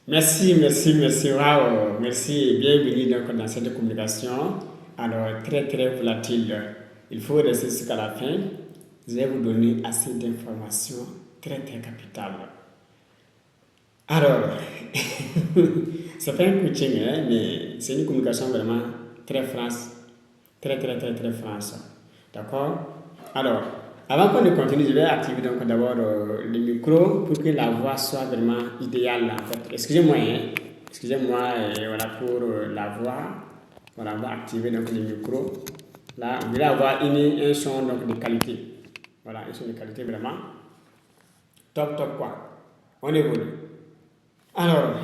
Merci, wow, merci et bienvenue donc dans cette communication. Alors, très volatile. Il faut rester jusqu'à la fin. Je vais vous donner assez d'informations très capitales. Alors, c'est pas un coaching, hein, mais c'est une communication vraiment très France, très France. D'accord. Alors, avant qu'on ne continue, je vais activer donc d'abord le micro pour que la voix soit vraiment idéale en fait. Excusez-moi, hein. Excusez-moi, voilà pour la voix. Voilà, on va activer donc le micro. Là, on va avoir un son donc de qualité. Voilà, un son de qualité vraiment top quoi. On évolue. Alors,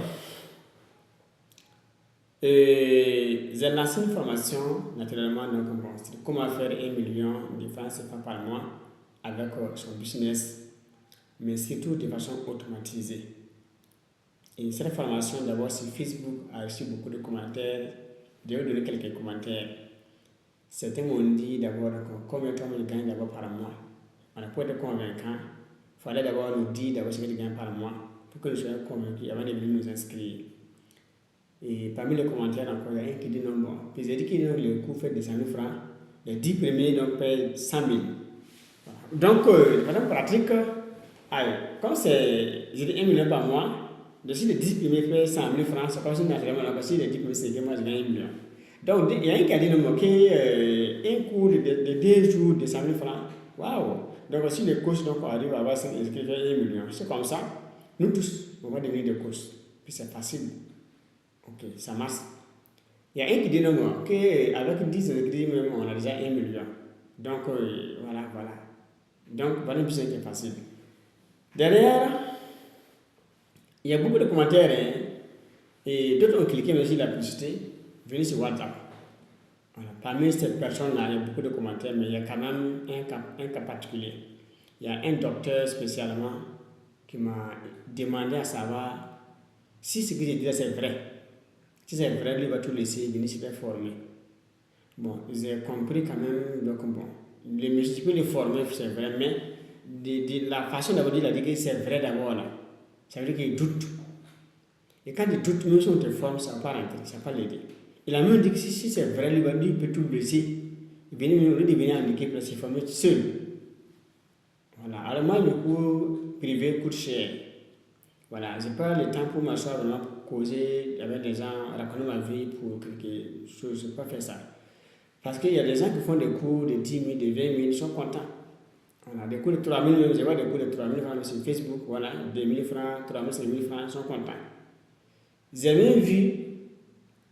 j'ai lancé une formation, naturellement, donc bon, c'est comment faire 1 million de francs CFA par mois avec son business, mais surtout de façon automatisée. Et cette formation, d'abord sur Facebook, a reçu beaucoup de commentaires. Je vais donner quelques commentaires. Certains m'ont dit d'abord combien toi tu gagnes d'abord par mois. On a pas être convaincant. Il fallait d'abord nous dire d'abord ce que tu gagnes par mois pour que nous soyons convaincus avant de venir nous inscrire. Et parmi les commentaires encore, il y a un qui dit non, bon. Puis j'ai dit que le coût fait 200 000 francs. Les 10 premiers donc payent 100 000. Voilà. Donc, de façon pratique, comme c'est, j'ai dit 1 million par mois, donc si les 10 premiers payent 100 000 francs, c'est comme si naturellement, donc, si les 10 premiers c'est que moi je gagne 1 million. Donc, il y a un qui a dit non, ok, un cours de 2 jours de 100 000 francs. Waouh! Donc, si les coachs donc, arrivent à avoir 5 inscrits, 1 million, c'est comme ça. Nous tous, on va devenir des coachs. Puis c'est facile. Ok, ça marche. Il y a un qui dit non, ok, avec 10 inscrits, même, on a déjà 1 million. Donc, voilà. Donc, voilà un business qui est facile. Derrière, il y a beaucoup de commentaires, hein, et d'autres ont cliqué aussi la publicité, venez sur WhatsApp. Voilà. Parmi ces personnes-là, il y a beaucoup de commentaires, mais il y a quand même un cas particulier. Il y a un docteur spécialement qui m'a demandé à savoir si ce que je disais c'est vrai. Si c'est vrai, lui va tout laisser, venir se faire former. Bon, j'ai compris quand même, donc bon, les musiques, tu peux les former, c'est vrai, mais la façon d'avoir dit, il a dit que c'est vrai d'abord là. Ça veut dire qu'il doute. Et quand il doute, même si on te forme, ça ne va pas rentrer, ça ne va pas l'aider. Il a même dit que si c'est vrai, lui va dire, il peut tout laisser. Il venir devenir handicapé, parce qu'il se former seul. Voilà, alors moi, le cours privé coûte cher. Voilà, je n'ai pas le temps pour m'asseoir vraiment pour causer avec des gens, raconter ma vie pour quelque chose, je ne peux pas faire ça. Parce qu'il y a des gens qui font des cours de 10 000, de 20 000, ils sont contents. Voilà, des cours de 3 000, je vois des cours de 3 000 francs sur Facebook, voilà, 2 000 francs, 3 000, 5 000 francs, ils sont contents. J'ai même vu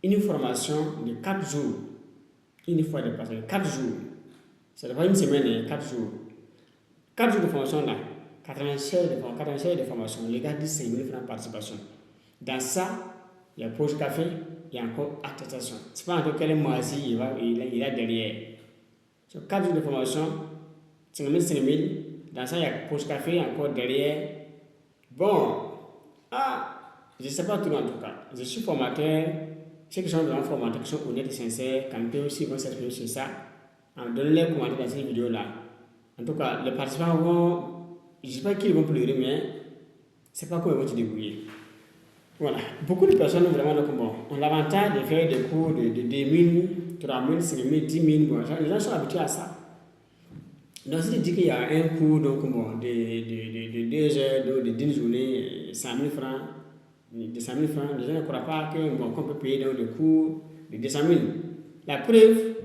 une formation de 4 jours, une fois de passé, 4 jours. Ça ne pas une semaine, 4 jours. 4 jours de formation là, 86 heures de formation, les gars disent 5 000 francs de participation. Dans ça, il y a pause café, il y a encore attestation. Ce n'est pas encore quel mois-ci il a derrière. Sur 4 jours de formation, 5 000. Dans ça, il y a pause café, encore derrière. Bon, je ne sais pas tout en tout cas. Je suis formateur. Ceux qui sont vraiment formateurs, qui sont honnêtes et sincères, quand ils aussi vont s'exprimer sur ça, donnez les commentaires dans cette vidéo-là. En tout cas, les participants vont, je ne sais pas qui ils vont pleurer, mais c'est pas comment ils vont se débrouiller. Voilà. Beaucoup de personnes vraiment ont l'avantage de faire des cours de 2 000, 3 000, 5 000, 10 000. Bon, les gens sont habitués à ça. Donc, si tu dis qu'il y a un cours de 2 heures, de 10 journées, 100 000 francs, de 100 000 francs, les gens ne croient pas qu'on peut payer dans des cours de 200 000. La preuve,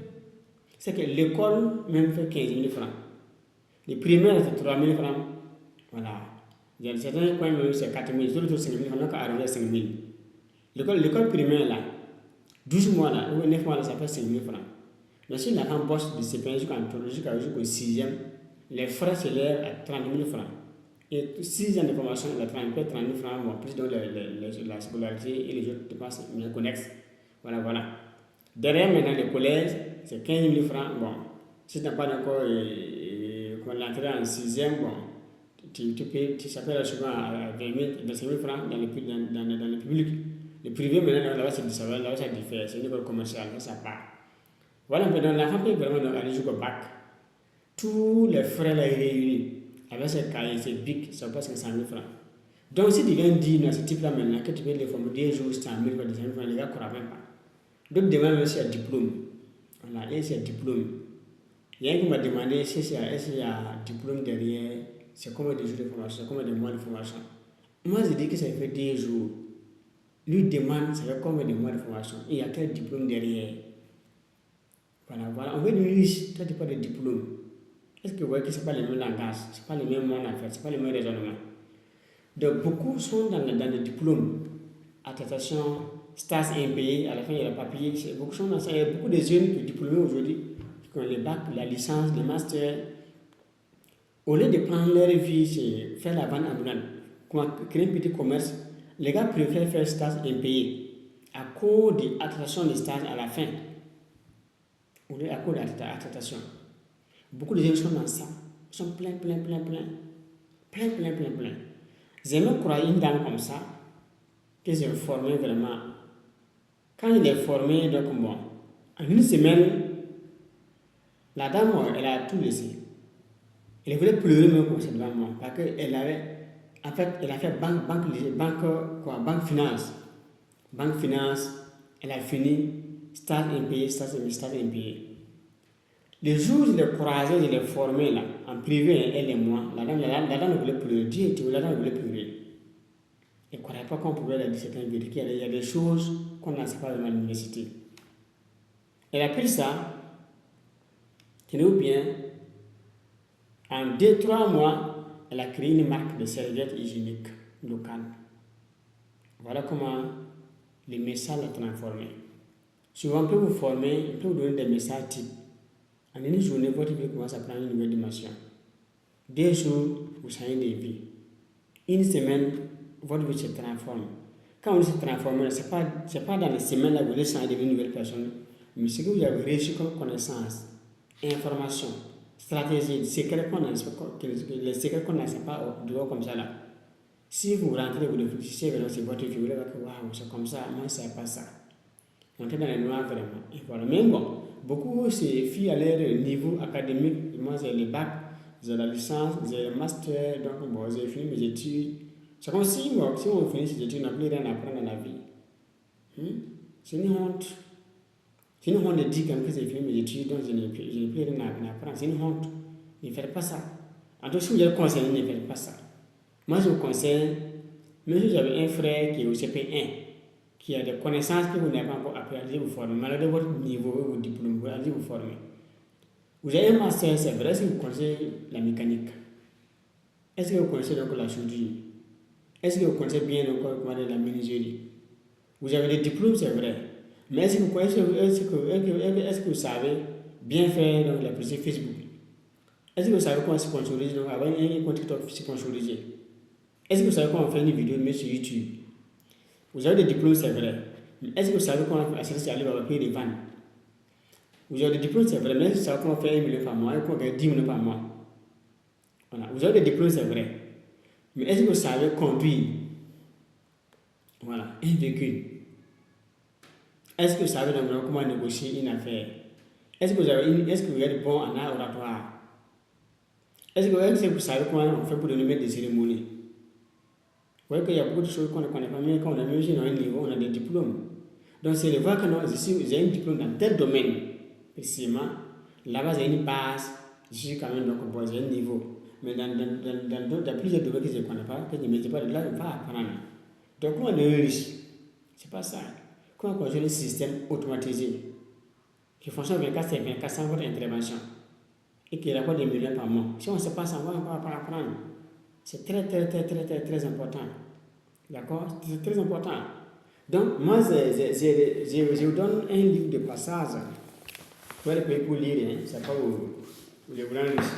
c'est que l'école même fait 15 000 francs. Les primaires, c'est 3 000 francs. Voilà. Il y a certains coins même, c'est 4 000, d'autres 5 000 francs, donc arrondir à 5 000. L'école primaire, là, 12 mois, là, ou 9 mois, là, ça fait 5 000 francs. Mais si l'enfant bosse de CP1 jusqu'au 6e, les frais s'élèvent à 30 000 francs. Et 6 ans de formation, il a 30 000 francs, bon, plus donc la scolarité et les autres dépenses connexes. Voilà. Derrière, maintenant, le collège, c'est 15 000 francs. Bon, si tu n'as pas encore l'entrée en 6e, bon, tu s'appelles souvent à 20 000, 25 000 francs dans le public. Le privé, maintenant, là-bas, ça diffère. C'est une école commerciale, ça part. Voilà, maintenant, l'enfant peut vraiment aller jusqu'au bac. Tous les frais là réunis, avec ses cahiers, ses bics, ça passe 100 000 francs. Donc, si tu viens dire dans ce type-là maintenant que tu veux les former 2 jours, 100 000 fois, 200 000 fois, les gars ne croient même pas. D'autres demandent même si il y a diplôme. Voilà, et c'est un diplôme. Il y a un qui m'a demandé si il y a un diplôme derrière, c'est combien de jours de formation, c'est combien de mois de formation. Moi, je dis que ça fait 2 jours. Lui demande, ça fait combien de mois de formation, et il y a quel diplôme derrière. Voilà. On veut lui dire, toi, tu parles de diplôme. Est-ce que vous voyez que ce n'est pas le même langage, ce n'est pas le même monde à faire, ce n'est pas le même raisonnement. Donc, beaucoup sont dans le diplôme, attestation, stage impayé, à la fin il y a le papier. Beaucoup sont dans ça. Il y a beaucoup de jeunes qui sont diplômés aujourd'hui, qui ont les bacs, la licence, les masters. Au lieu de prendre leur vie, c'est faire la vente ambulante, créer un petit commerce, les gars préfèrent faire stage impayé à cause de l'attestation de stage à la fin. Ou à cause de l'attestation. Beaucoup de jeunes sont dans ça. Ils sont plein. J'ai même croyé une dame comme ça, que j'ai formé vraiment. Quand il est formé, donc bon, en une semaine, la dame, elle a tout laissé. Elle voulait pleurer même comme ça devant moi, parce qu'elle avait, en fait, elle a fait banque finance. Banque finance, elle a fini, stage impayé. Le jour où je l'ai croisé, je l'ai formé là, en privé, elle et moi, la dame voulait pleurer. Dieu, la dame voulait pleurer. Elle ne croyait pas qu'on pouvait la dire certaines vérités. Il y a des choses qu'on ne sait pas dans l'université. Elle a pris ça, tenez-vous bien, en 2-3 mois, elle a créé une marque de serviettes hygiéniques locales. Voilà comment les messages l'ont transformé. Souvent, on peut vous former, on peut vous donner des messages types. En une journée, votre vie commence à prendre une nouvelle dimension. 2 jours, vous changez de vie. Une semaine, votre vie se transforme. Quand vous se transformez, ce n'est pas dans les semaines là que vous allez changer de devenir une nouvelle personne, mais ce que vous avez réussi comme connaissance, information, stratégie, les secrets qu'on n'a pas dehors comme ça là. Si vous rentrez, vous réfléchissez vers votre vie, vous allez voir que waouh, c'est comme ça, moi c'est pas ça. On est dans les noirs vraiment. Et voilà. Mais bon, beaucoup se fient à leur niveau académique. Moi j'ai le bac, j'ai la licence, j'ai le master, donc bon, j'ai fini mes études. C'est comme si on finit ses études, on n'a plus rien à apprendre dans la vie. C'est une honte. C'est une honte de dire que j'ai fini mes études, donc je n'ai plus rien à apprendre. C'est une honte. Ne faites pas ça. En tout cas, si vous êtes conseillé, ne faites pas ça. Moi, je vous conseille, même si vous avez un frère qui est au CP1, qui a des connaissances que vous n'avez pas encore appris, allez vous former. Malgré votre niveau, votre diplôme, allez vous former. Vous avez un master, c'est vrai, est-ce que vous connaissez la mécanique? Est-ce que vous connaissez donc la soudure? Est-ce que vous connaissez bien encore comment la menuiserie? Vous avez des diplômes, c'est vrai. Mais est-ce que vous savez bien faire donc, la publicité Facebook? Est-ce que vous savez comment sponsoriser, donc avoir un compte TikTok sponsorisé? Est-ce que vous savez comment faire une vidéo mais sur YouTube? Vous avez des diplômes, c'est vrai. Mais est-ce que vous savez comment acheter Alibaba payer les ventes? Vous avez des diplômes, c'est vrai. Mais est-ce que vous savez comment faire 1 million par mois et comment gagner 10 millions par mois? Voilà. Vous avez des diplômes, c'est vrai. Mais est-ce que vous savez conduire un véhicule? Est-ce que vous savez comment négocier une affaire? Est-ce que vous êtes bon en art oratoire? Est-ce que vous savez comment on fait pour donner des cérémonies? Vous voyez qu'il y a beaucoup de choses qu'on ne connaît pas, mais quand on a même dans un niveau, on a des diplômes. Donc c'est de voir que non, j'ai un diplôme dans tel domaine, précisément. Là-bas, j'ai une base, je suis quand même j'ai un niveau. Mais dans plusieurs domaines que je ne connais pas, que je ne maîtrise pas, de là, je ne vais pas apprendre. Donc comment on est riche? Ce n'est pas ça. Comment construire un système automatisé qui fonctionne 24/24 sans votre intervention et qui rapporte des millions par mois? Si on ne sait pas ça, on ne va pas apprendre. C'est très important. D'accord? C'est très important. Donc, moi, je vous donne un livre de passage. Vous pouvez le payer pour lire, hein? C'est pas où les grands riches.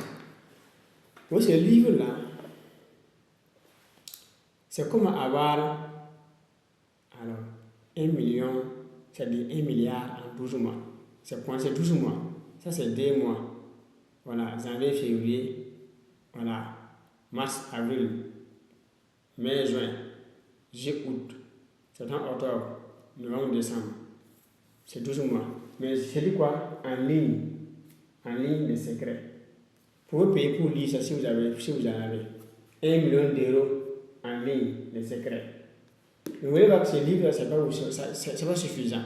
Donc, ce livre-là, c'est comment avoir 1 million, c'est-à-dire 1 milliard en 12 mois. C'est 12 mois. Ça, c'est 2 mois. Voilà, janvier, février, voilà, mars, avril, mai, juin, juillet, août, septembre, octobre, novembre, décembre. C'est 12 mois. Mais c'est dit quoi? En ligne, les secrets. Vous pouvez payer pour lire ça si vous en avez. 1 million d'euros en ligne, les secrets. Mais vous voyez voir que ce livre, c'est pas suffisant.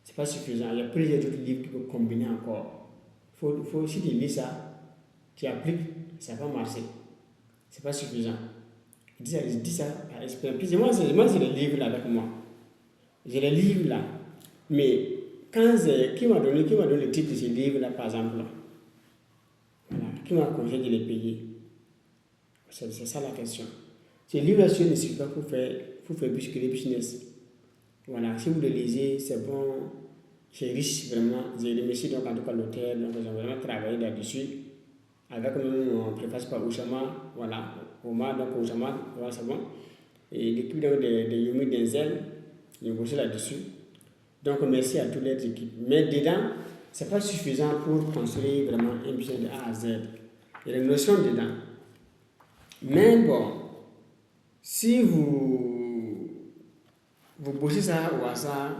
C'est pas suffisant. Il y a plusieurs autres livres qui peuvent combiner encore. Si tu lis ça, tu appliques, ça va marcher. C'est pas suffisant. Je dis ça par expérience. Puis moi, j'ai les livres là avec moi. J'ai les livres là. Mais qui m'a donné le titre de ces livres là, par exemple là? Voilà. Qui m'a conseillé de les payer? C'est ça la question. Ces livres-là ne suffisent pas pour faire bousculer business. Voilà, si vous le lisez, c'est bon, c'est riche vraiment. Je remercie donc en tout cas l'auteur, donc ils ont vraiment travaillé là-dessus. Avec mon préface par Oussama, voilà, Omar, donc Oussama, voilà, c'est bon. Et l'équipe de Yomi Denzel, ils ont bossé là-dessus. Donc merci à toutes les équipes. Mais dedans, c'est pas suffisant pour construire vraiment un business de A à Z. Il y a des notions dedans. Mais bon, si vous bossez ça au hasard,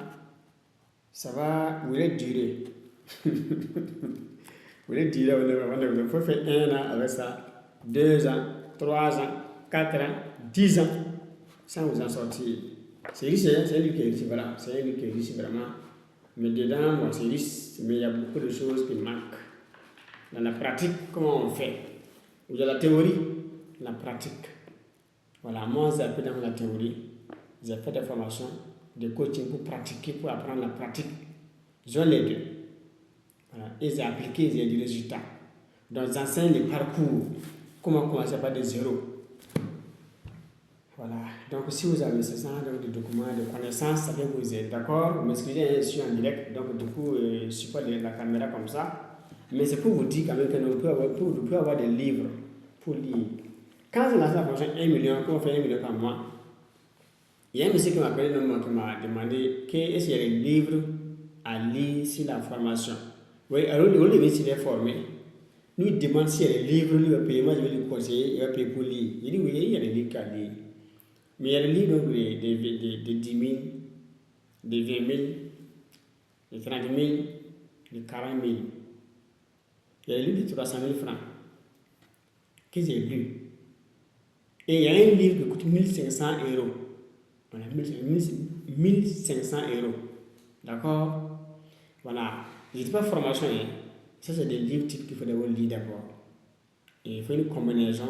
ça va vous durer. Vous il faut faire 1 an avec ça, 2 ans, 3 ans, 4 ans, 10 ans, sans vous en sortir. C'est riche, c'est lui qui est riche, voilà, c'est lui qui est riche vraiment. Mais dedans, bon, c'est riche, mais il y a beaucoup de choses qui manquent. Dans la pratique, comment on fait? Vous avez la théorie, la pratique. Voilà, moi j'ai appris dans la théorie, j'ai fait des formations, des coaching pour pratiquer, pour apprendre la pratique. J'ai les deux. Voilà, et j'ai appliqué, j'ai des résultats. Donc j'enseigne les parcours, comment commencer par des zéros. Voilà, donc si vous avez ce genre de documents, de connaissances, ça peut vous aider, d'accord? Vous m'excusez, je suis en direct, donc du coup, je ne suis pas de la caméra comme ça. Mais c'est pour vous dire quand même que nous pouvons avoir des livres pour lire. Quand j'ai lancé la formation 1 million, quand on fait 1 million par mois, il y a un monsieur qui m'a appelé, qui m'a demandé est-ce qu'il y a des livres à lire sur la formation. Oui, alors au lieu de s'il est formé, lui il demande s'il y a des livres, lui va payer, moi je vais lui conseiller, il va payer pour lire. Il dit oui, il y a des livres à lire. Mais il y a des livres donc, de 10 000, de 20 000, de 30 000, de 40 000. Il y a des livres de 300 000 francs que j'ai lus. Et il y a un livre qui coûte 1500 euros. Voilà, 1500 euros. D'accord? Voilà. Je ne dis pas formation, hein. Ça, c'est des livres types qu'il faut d'abord lire d'abord. Et il faut une combinaison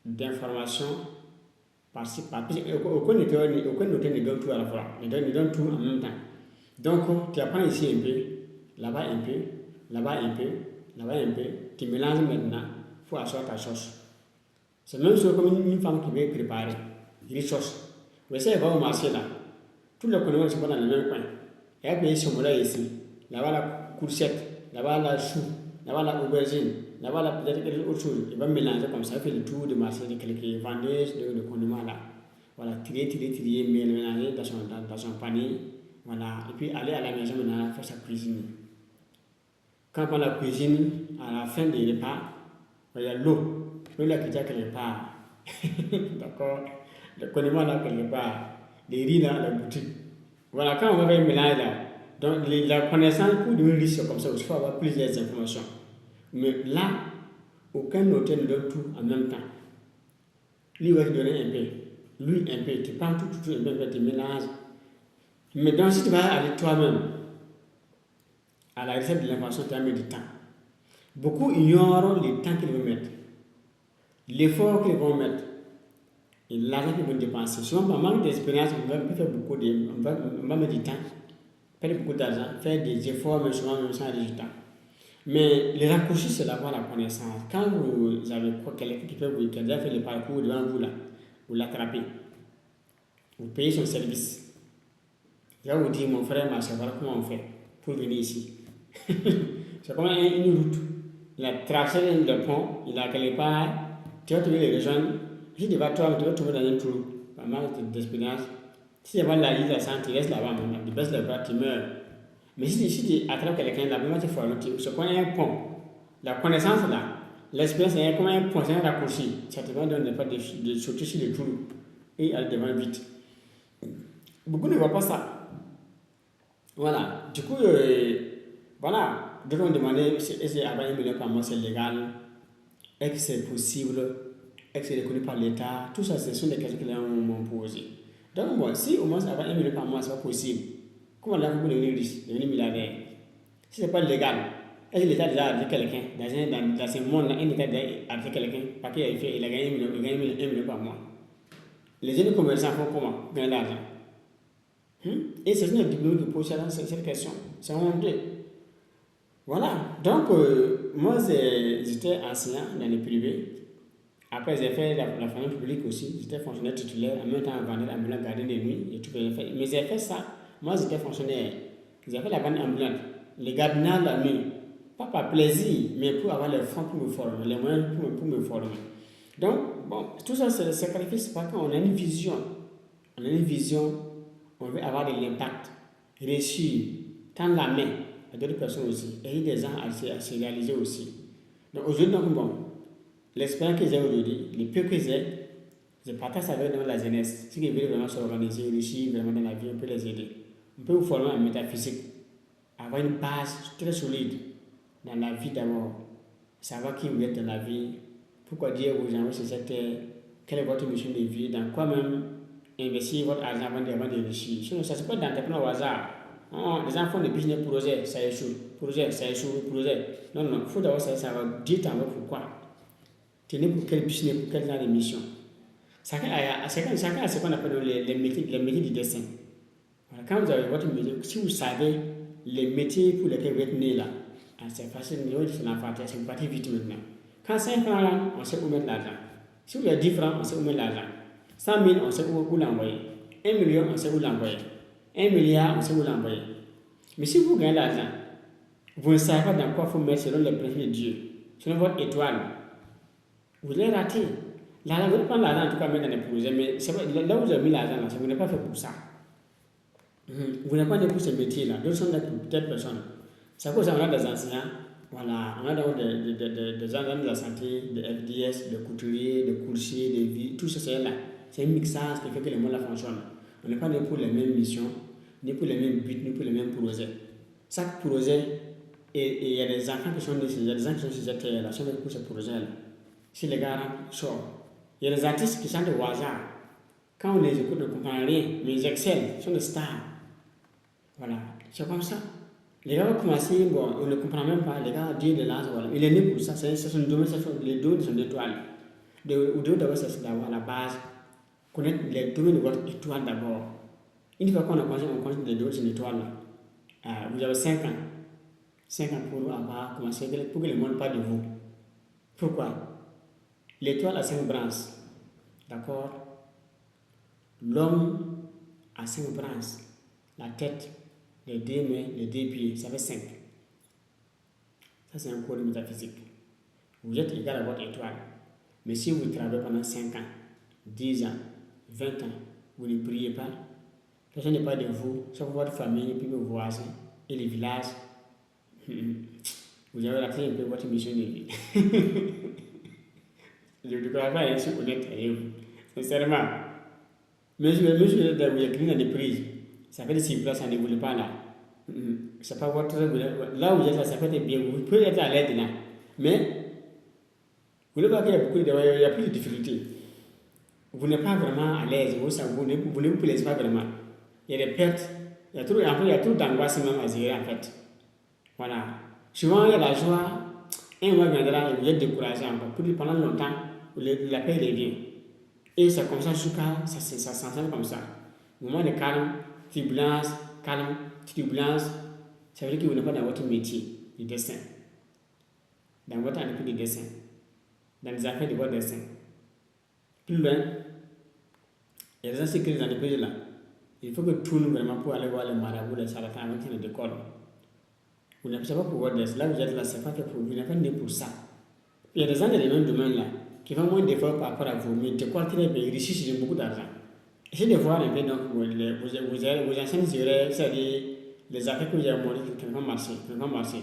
d'informations par-ci, par-ci. Aucun auteur ne donne tout à la fois. Il donne tout en même temps. Donc, tu apprends ici un peu, là-bas un peu, là-bas un peu, là-bas un peu. Tu mélanges maintenant, il faut asseoir ta sauce. C'est même chose comme une femme qui veut préparer. Il sauce. Vous savez, elle va au marché là. Tous les connaissances ne sont pas dans le même coin. Elle paye son là ici. Là-bas la courgette, là-bas la chou, là-bas la aubergine, là-bas la peut-être quelque autre chose. Il va mélanger comme ça, il fait le tour de marché de quelques vendeuses de condiments là. Voilà, tirer, mélanger dans son panier. Voilà, et puis aller à la maison maintenant faire sa cuisine. Quand on la cuisine, à la fin des repas, il y a l'eau. L'eau là qui est quelque part. D'accord? Le condiment là quelque part. Les riz là, la boutique. Voilà, quand on va faire un mélange là, donc la connaissance pour devenir riche comme ça, il faut avoir plusieurs informations. Mais là, aucun auteur ne donne tout en même temps. Lui va te donner un peu, lui un peu, tu prends tout un peu, tu mélanges. Mais donc si tu vas aller toi-même à la recette de l'information, tu vas mettre du temps. Beaucoup ignorent le temps qu'ils vont mettre, l'effort qu'ils vont mettre et l'argent qu'ils vont dépenser. Souvent, par manque d'expérience, on va faire on va mettre du temps, perdre beaucoup d'argent, faire des efforts, mais souvent même sans résultat. Mais les raccourcis, c'est d'avoir la connaissance. Quand vous avez quelqu'un qui a déjà fait le parcours devant vous là, vous l'attrapez, vous payez son service. Il va vous dire, mon frère, ma soeur, voilà comment on fait pour venir ici. C'est comme une route. Il a tracé le pont, il a quelque part, tu vas trouver les rejoindre. Si tu vas tu vas trouver dans un trou, pas mal d'expérience. Si tu vas la lire à 100, tu restes là-bas, tu baisses le bras, tu meurs. Mais si tu attrapes quelqu'un là, tu formes, c'est comme un pont. La connaissance là, l'expérience est comme un pont, c'est un raccourci. Ça te va donner pas de sauter sur les trous et aller devant vite. Beaucoup ne voient pas ça. Voilà. Du coup, voilà. Devons demander est-ce qu'avoir 1 million par mois c'est légal? Est-ce que c'est possible? est-ce qu'il est reconnu par l'État? Tout ça, ce sont des questions que les gens m'ont posées. Donc, bon, si au moins avoir 1 million par mois, ce n'est pas possible, comment là, vous pouvez devenir riche, devenir milliardaire? Si ce n'est pas légal, est-ce que l'État a déjà arrêté quelqu'un dans ce monde-là, un État a déjà arrêté quelqu'un parce qu'il a gagné 1 million par mois? Les jeunes commerçants font comment? Gagner de l'argent. Et c'est une diplôme qui pose cette question. C'est honteux. Voilà. Donc, moi, j'étais enseignant dans le privé. Après, j'ai fait la fonction publique aussi. J'étais fonctionnaire titulaire, en même temps vendeur ambulant, gardien de nuit. Et tout, mais j'ai fait ça. Moi, j'étais fonctionnaire. J'ai fait la vente ambulante, les gardiennage la nuit. Pas par plaisir, mais pour avoir les fonds pour me former, les moyens pour me former. Donc, bon, tout ça, c'est le sacrifice parce qu'on a une vision. On a une vision, on veut avoir de l'impact, réussir, tendre la main à d'autres personnes aussi, aider des gens à se réaliser aussi. Donc, aujourd'hui, bon, l'expérience que j'ai aujourd'hui, le peu que j'ai, je partage ça avec la jeunesse. Ceux qui veulent vraiment s'organiser, réussir vraiment dans la vie, on peut les aider. On peut vous former en métaphysique, avoir une base très solide dans la vie d'abord, savoir qui vous êtes dans la vie, pourquoi Dieu vous envoie sur cette terre, quelle est votre mission de vie, dans quoi même investir votre argent avant de réussir. Sinon, ça ne se peut d'entreprendre au hasard. Non, les enfants de business projet, ça échoue, projet. Non, il faut d'abord savoir dire pourquoi. Tenez pour quel business, pour quel genre de mission. Chacun a ce qu'on appelle les métiers du dessin. Voilà, quand vous avez votre métier, si vous savez les métiers pour lesquels vous êtes né là, c'est facile, c'est une partie vite maintenant. Quand 5 francs là, on sait où mettre l'argent. Si vous avez 10 francs, on sait où mettre l'argent. 100 000, on sait où l'envoyer. 1 million, on sait où l'envoyer. 1 milliard, on sait où l'envoyer. Mais si vous gagnez l'argent, vous ne savez pas dans quoi il faut mettre selon les principes de Dieu, selon votre étoile, vous allez rater. L'argent, vous prendre l'argent en tout cas mettre dans les projets, mais là où vous avez mis l'argent, là, vous n'êtes pas fait pour ça. Vous n'êtes pas né pour ce métier-là, d'autres sont là pour d'autres personnes. C'est à cause qu'on a des enseignants, voilà, on a des gens de la santé, des FDS, des couturiers, des coursiers, des vies, tout ça c'est là. C'est un mixage qui fait que le monde là fonctionne. On n'est pas né pour les mêmes missions, ni pour les mêmes buts, ni pour les mêmes projets. Chaque projet, et il y a des enfants qui sont nés, il y a des gens qui sont sur cette terre-là, sont nés pour ce projet-là. Si les gars sortent, il y a des artistes qui chantent au hasard. Quand on les écoute, on ne comprend rien, mais ils excellent, ils sont des stars. Voilà, c'est comme ça. Les gars vont commencer, bon, on ne comprend même pas, les gars disent de l'âge, voilà. Il est né pour ça, c'est son domaine, les domaines de son étoile. Vous devez d'abord d'avoir la base, connaître les domaines de votre étoile d'abord. Une fois qu'on a commencé, on connaît les domaines de son étoile. Vous avez 5 ans. 5 ans pour avoir commencé, pour que le monde parle de vous. Pourquoi? L'étoile a 5 branches. D'accord? L'homme a 5 branches. La tête, les 2 mains, les 2 pieds, ça fait 5. Ça, c'est un cours de métaphysique. Vous êtes égal à votre étoile. Mais si vous travaillez pendant 5 ans, 10 ans, 20 ans, vous ne priez pas, personne n'est pas de vous, sauf votre famille, puis vos voisins et les villages, vous avez raté un peu votre mission de vie. Je ne crois pas être honnête avec vous. Sincèrement. Mais je vous écrit dans des prises. Ça fait des 6 places, ça ne voulait pas là. C'est pas votre. Là où vous êtes là, ça peut être bien. Vous pouvez être à l'aide là. Mais, vous ne voulez pas qu'il y a beaucoup il y a plus de difficultés. Vous n'êtes pas vraiment à l'aise. Vous ne vous plaisez pas vraiment. Il y a des pertes. Il y a trop d'angoisse même à gérer en fait. Voilà. Souvent, il y a la joie. Un mois viendra et vous êtes découragé encore. Pendant longtemps, la paix revient. Et c'est comme ça, ça s'enchaîne comme ça. Moment de calme, turbulence, ça veut dire que vous n'êtes pas dans votre métier de dessin, dans votre entreprise de dessin, dans les affaires de votre dessin. Plus loin, il y a des gens qui créent des entreprises là. Il faut que tourne vraiment pour aller voir les marabouts, les charlatans avant qu'ils ne décollent. Vous n'avez pas pour votre dessin. Là, vous êtes là, c'est pas fait pour vous. Vous n'avez pas né pour ça. Il y a des gens dans les mêmes domaines là qui font moins d'efforts par rapport à vous, mais décollent très bien, ils réussissent beaucoup d'argent. Essayez de voir un peu donc vos anciennes erreurs, c'est-à-dire les affaires que vous avez montrées qui ne vont pas marcher.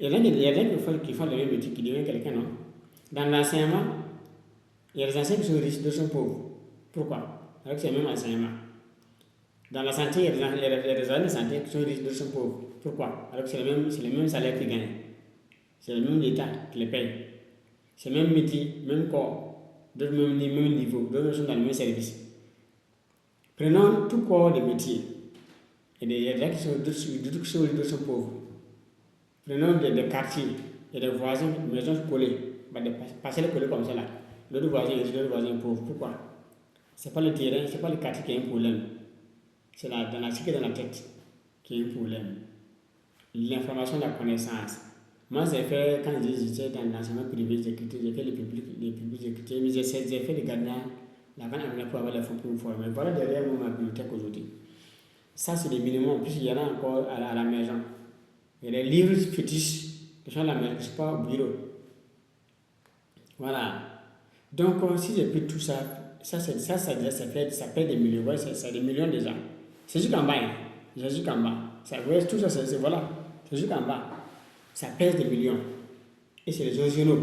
Il y a des gens qui font le même métier, qui deviennent quelqu'un, non? Dans l'enseignement, il y a des enseignants qui sont riches, d'autres sont pauvres. Pourquoi? Avec c'est le même enseignement. Dans la santé, il y a des agents de santé qui sont riches, d'autres sont pauvres. Pourquoi? Alors que c'est le même salaire qu'ils gagnent. C'est le même État qui les paye. C'est le même métier, même corps. d'autres même niveau, d'autres sont dans le même service. Prenons tout corps de métier. Il y a des gens qui d'autres sont pauvres. Prenons des quartiers, il y a des voisins, maisons collées, des parcelles collées comme ça là. D'autres voisins pauvres. Pourquoi? C'est pas le terrain, c'est pas le quartier qui a un problème. C'est dans la psyché, dans la tête, qui a un problème. L'information, la connaissance. Moi, j'ai fait, quand j'étais dans l'enseignement privé, j'ai fait les publics écoutés, mais j'ai fait le gardien, la vanne pour avoir les fonds pour me former. Voilà derrière moi ma bibliothèque aujourd'hui. Ça, c'est le minimum. En plus, il y en a encore à la maison. Il y a des livres fétiches qui sont à la maison, je ne sais pas, au bureau. Voilà. Donc, si j'ai pris tout ça, ça fait des millions. Ouais, c'est des millions déjà. C'est juste qu'en bas. Hein. C'est juste qu'en bas. Tout ça, voilà. C'est juste qu'en bas. Ça pèse des millions. Et c'est les originaux.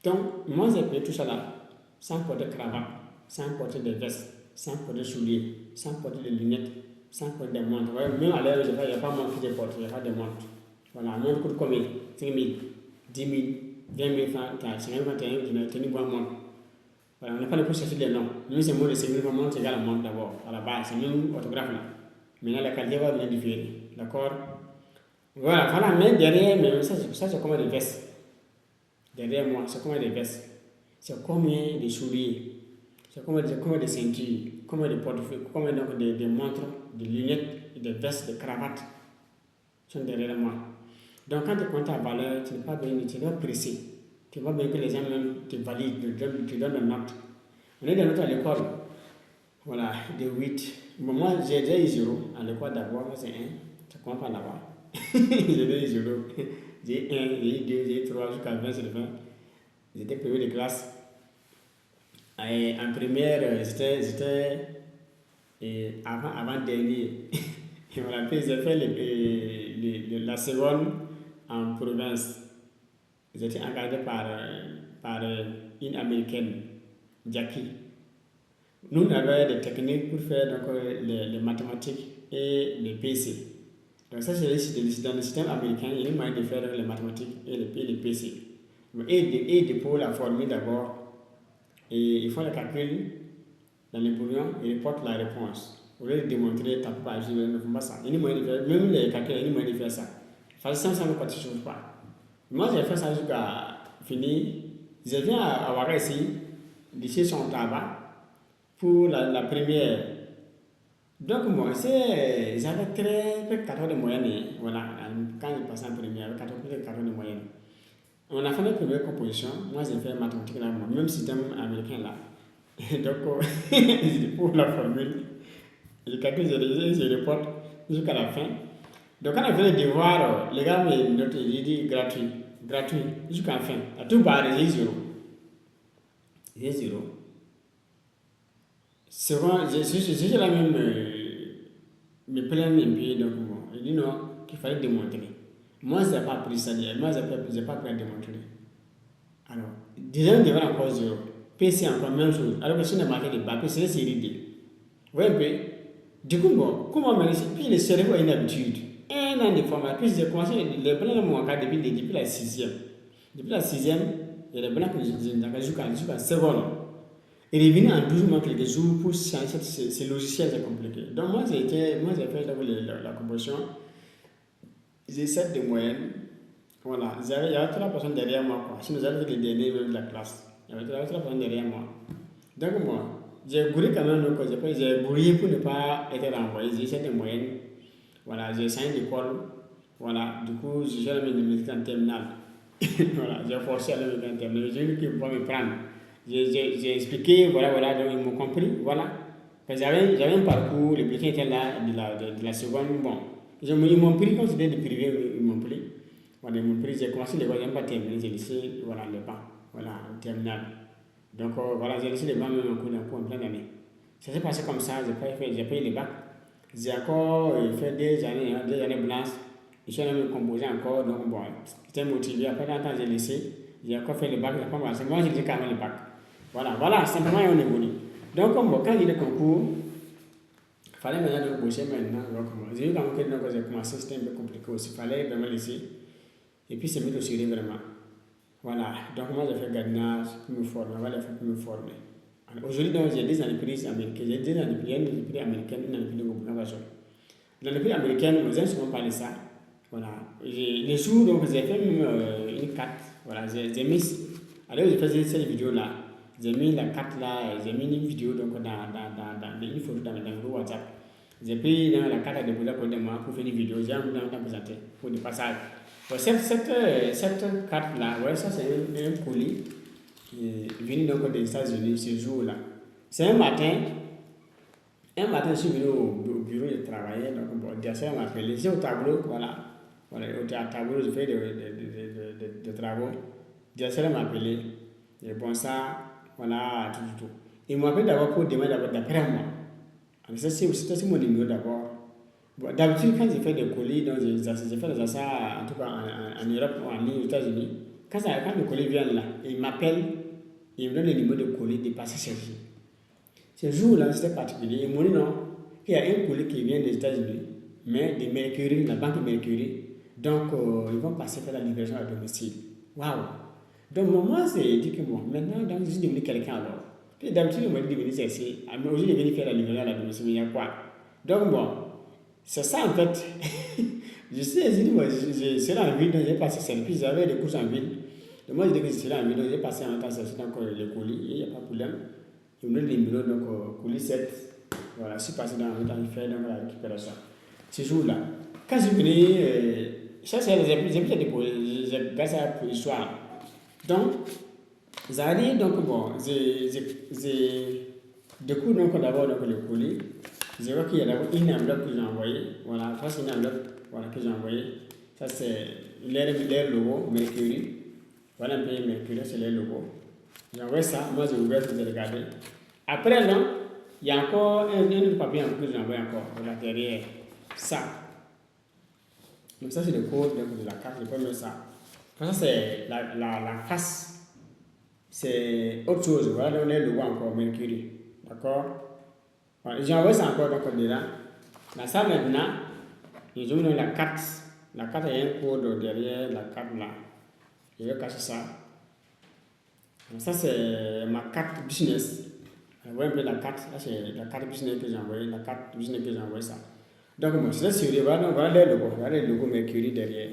Donc, moi, j'ai pris tout ça là, sans porter de cravate, sans porter de veste, sans porter de souliers, sans porter de lunettes, sans porter de montres. Ouais, même à l'heure, il n'y a pas de montre que je porte, il n'y a pas de montre. Voilà, une montre coûte combien? 5 000, 10 000, 20 000 francs, 50 000, tu as une bonne montre. Voilà, on n'a pas le coup de chercher les noms. Nous, c'est moins de 5 000 montres, c'est égal à la montre d'abord, à la base, c'est même autographe là. Maintenant, la qualité va venir différer. D'accord? Voilà, mais derrière, mais ça c'est comme des vestes. Derrière moi, c'est comme des vestes. C'est comme des souliers. C'est comme des ceintures, comme des portefeuilles, comme donc des montres, des lunettes, des vestes, des cravates. Sont derrière moi. Donc quand tu comptes ta valeur, tu n'es pas pressé. Tu ne vas pas bien que les gens même te valident, te donnent des notes. On est dans notre à l'école. Voilà, de 8. Bon, moi, j'ai eu 0 à l'école d'abord, c'est 1. Ça compte pas là-bas. J'ai eu 0. J'ai eu 1, j'ai eu 2, j'ai eu 3, jusqu'à 20, c'est le 20. J'étais premier de classe. Et en première, j'étais avant-dernier. Et voilà, puis j'ai fait la seconde en province. J'étais encadré par une américaine, Jackie. Nous, on avait des techniques pour faire donc, les mathématiques et les PC. Donc ça, c'est dans le système américain, il y a une manière de faire les mathématiques et les PC. Et pour la formule d'abord, et ils font le calcul dans les brouillons et ils reportent la réponse. Au lieu de démontrer, t'as pas agi, ne font pas ça. Il y a une manière de faire, même les calculs, il y a une manière de faire ça. Facile, ça ne participe pas. Moi, j'ai fait ça jusqu'à finir. Je viens à Ouaga ici, lycée son tabac, pour la première. Donc, moi, j'avais très 14 de moyenne. Voilà, quand j'ai passé en première, j'avais 14 de moyenne. On a fait la première composition. Moi, j'ai fait mathématiques là, même système américain là. Donc, pour la formule, je calcule, je reporte jusqu'à la fin. Donc, quand on fait les devoirs, les gars me notent, j'ai dit gratuit, jusqu'à la fin. À tout bas, j'ai 0. J'ai 0. C'est bon, j'ai la même me plaindre un peu, donc bon, il dit non, qu'il fallait démontrer. Moi, je n'ai pas appris ça, moi, je n'ai pas appris à démontrer. Alors, déjà, on devrait encore 0. PC encore même chose. Alors que si on a marqué des bacs, c'est la série D. Vous voyez, du coup, bon, comment manager? Puis le cerveau a une habitude. Un an de formation, puis j'ai commencé les blancs de mon cas depuis la 6e. Depuis la 6e, il y a des blancs que j'ai jusqu'à seconde. Il est venu en 12 mois quelques jours pour changer ces logiciels, c'est compliqué. Donc moi j'ai fait la composition, j'ai 7 de moyenne. Voilà, il y avait 3 personnes derrière moi, quoi. Sinon j'avais fait les derniers même de la classe. Il y avait 3 personnes derrière moi. Donc moi, j'ai bourré quand même, donc j'ai bourré pour ne pas être renvoyé. J'ai 7 de moyenne. Voilà, j'ai 5 d'école. Voilà, du coup, j'ai jamais de musique en terminale. Voilà, j'ai forcé à aller en terminale. J'ai eu qui vont me prendre. J'ai expliqué, voilà, donc ils m'ont compris, voilà. Parce que j'avais un parcours, les bulletins étaient là, de la seconde, bon. Ils m'ont pris, comme c'était du privé, ils m'ont pris. Voilà, ils m'ont pris, j'ai commencé l'école, j'ai pas terminé, j'ai laissé, voilà, les bancs, voilà, en terminale. Donc, voilà, j'ai laissé les bancs même en plein d'année. Ça s'est passé comme ça, j'ai payé les bacs. J'ai encore fait 2 années blanches. Je suis allé me composer encore, donc bon, j'étais motivé. Après un temps, j'ai laissé. J'ai encore fait le bac, j'ai pas commencé. Moi, j'ai dit quand même le bac. Voilà, simplement, on évolue. Donc, bon, quand il y a le concours, il fallait maintenant bosser maintenant. J'ai vu quand j'ai commencé, c'était un peu compliqué aussi. Il fallait vraiment laisser. Et puis, c'est mis au sérieux vraiment. Voilà, donc moi j'ai fait gardiennage pour me former, voilà, pour me former. Aujourd'hui, donc, j'ai des entreprises américaines, j'ai des entreprises américaines, une entreprise de Burkina Faso. L'entreprise américaine, nous avons souvent parlé de ça. Voilà. Les jours, donc, j'ai fait même une carte. Voilà, j'ai mis. Alors, j'ai fait cette vidéo-là. J'ai mis la carte là, j'ai mis une vidéo donc, une photo dans le groupe WhatsApp. J'ai pris la carte à déposer pour moi pour faire une vidéo. J'ai présenté pour le passage. Donc, cette carte-là, ouais, ça c'est un colis qui est venu donc des États-Unis ce jour-là. C'est un matin. Un matin, je suis venu au bureau de travailler, donc bon, Diacel m'a appelé. J'étais au tableau, voilà. Voilà, au tableau, je fais de travaux. Diacel m'a appelé. Et bon, ça, voilà, tout. Il m'a appelé d'abord pour demander d'après moi. Alors, ça, c'est mon numéro d'abord. Bon, d'habitude, quand je fais des colis, donc je fais des achats, en tout cas en Europe ou en ligne aux États-Unis, quand le colis vient là, il m'appelle, il me donne le numéro de colis dépassé chez lui. Ce jour-là, c'était particulier. Ils m'ont dit non, qu'il y a un colis qui vient des États-Unis, mais de Mercury, la banque Mercury. Donc, ils vont passer faire la livraison à domicile. Waouh! Donc, moi, c'est dit que bon, maintenant, donc, je suis devenu quelqu'un alors. Puis d'habitude, on m'a dit de venir chercher. Mais aujourd'hui, je viens faire la livraison à la domicile, mais il y a quoi? Donc, bon, c'est ça en fait. Je sais, j'ai dit, moi, je serai en ville, donc j'ai passé ça. Puis j'avais des courses en ville. Donc, moi, j'ai dit que je serai en ville, donc j'ai passé un temps à chercher encore les colis, et il n'y a pas de problème. Je me donne les numéros, donc colis 7. Voilà, je suis passé dans le temps, il fait donc la récupération. Ce jour-là, quand je venais, ça c'est j'ai déjà déposé, j'ai gardé ça pour l'histoire. Donc, j'arrive, donc bon, j'ai découvert donc d'abord donc, le colis. Je vois qu'il y a d'abord une enveloppe que j'ai envoyée. Voilà, ça c'est une enveloppe voilà, que j'ai envoyée. Ça c'est leur logo, Mercury. Voilà un peu Mercury, c'est leur logo. J'ai envoyé ça, moi j'ai ouvert, j'ai regardé. Après, non, il y a encore un autre papier que j'ai envoyé encore, voilà, derrière. Ça. Donc ça c'est le code de la carte, je peux mettre ça. Ça c'est la face. C'est autre chose, voilà, donc le logo encore, Mercury. D'accord? Voilà, j'ai envoyé ça encore donc dedans. Dans ça maintenant, ils ont mis la carte. La carte a un code derrière la carte là. Je vais cacher ça. Donc ça c'est ma carte business. Vous voyez un peu la carte, là c'est la carte business que j'ai envoyée, la carte business que j'ai envoyée ça. Donc bon, c'est sûr, voilà le logo Mercury derrière.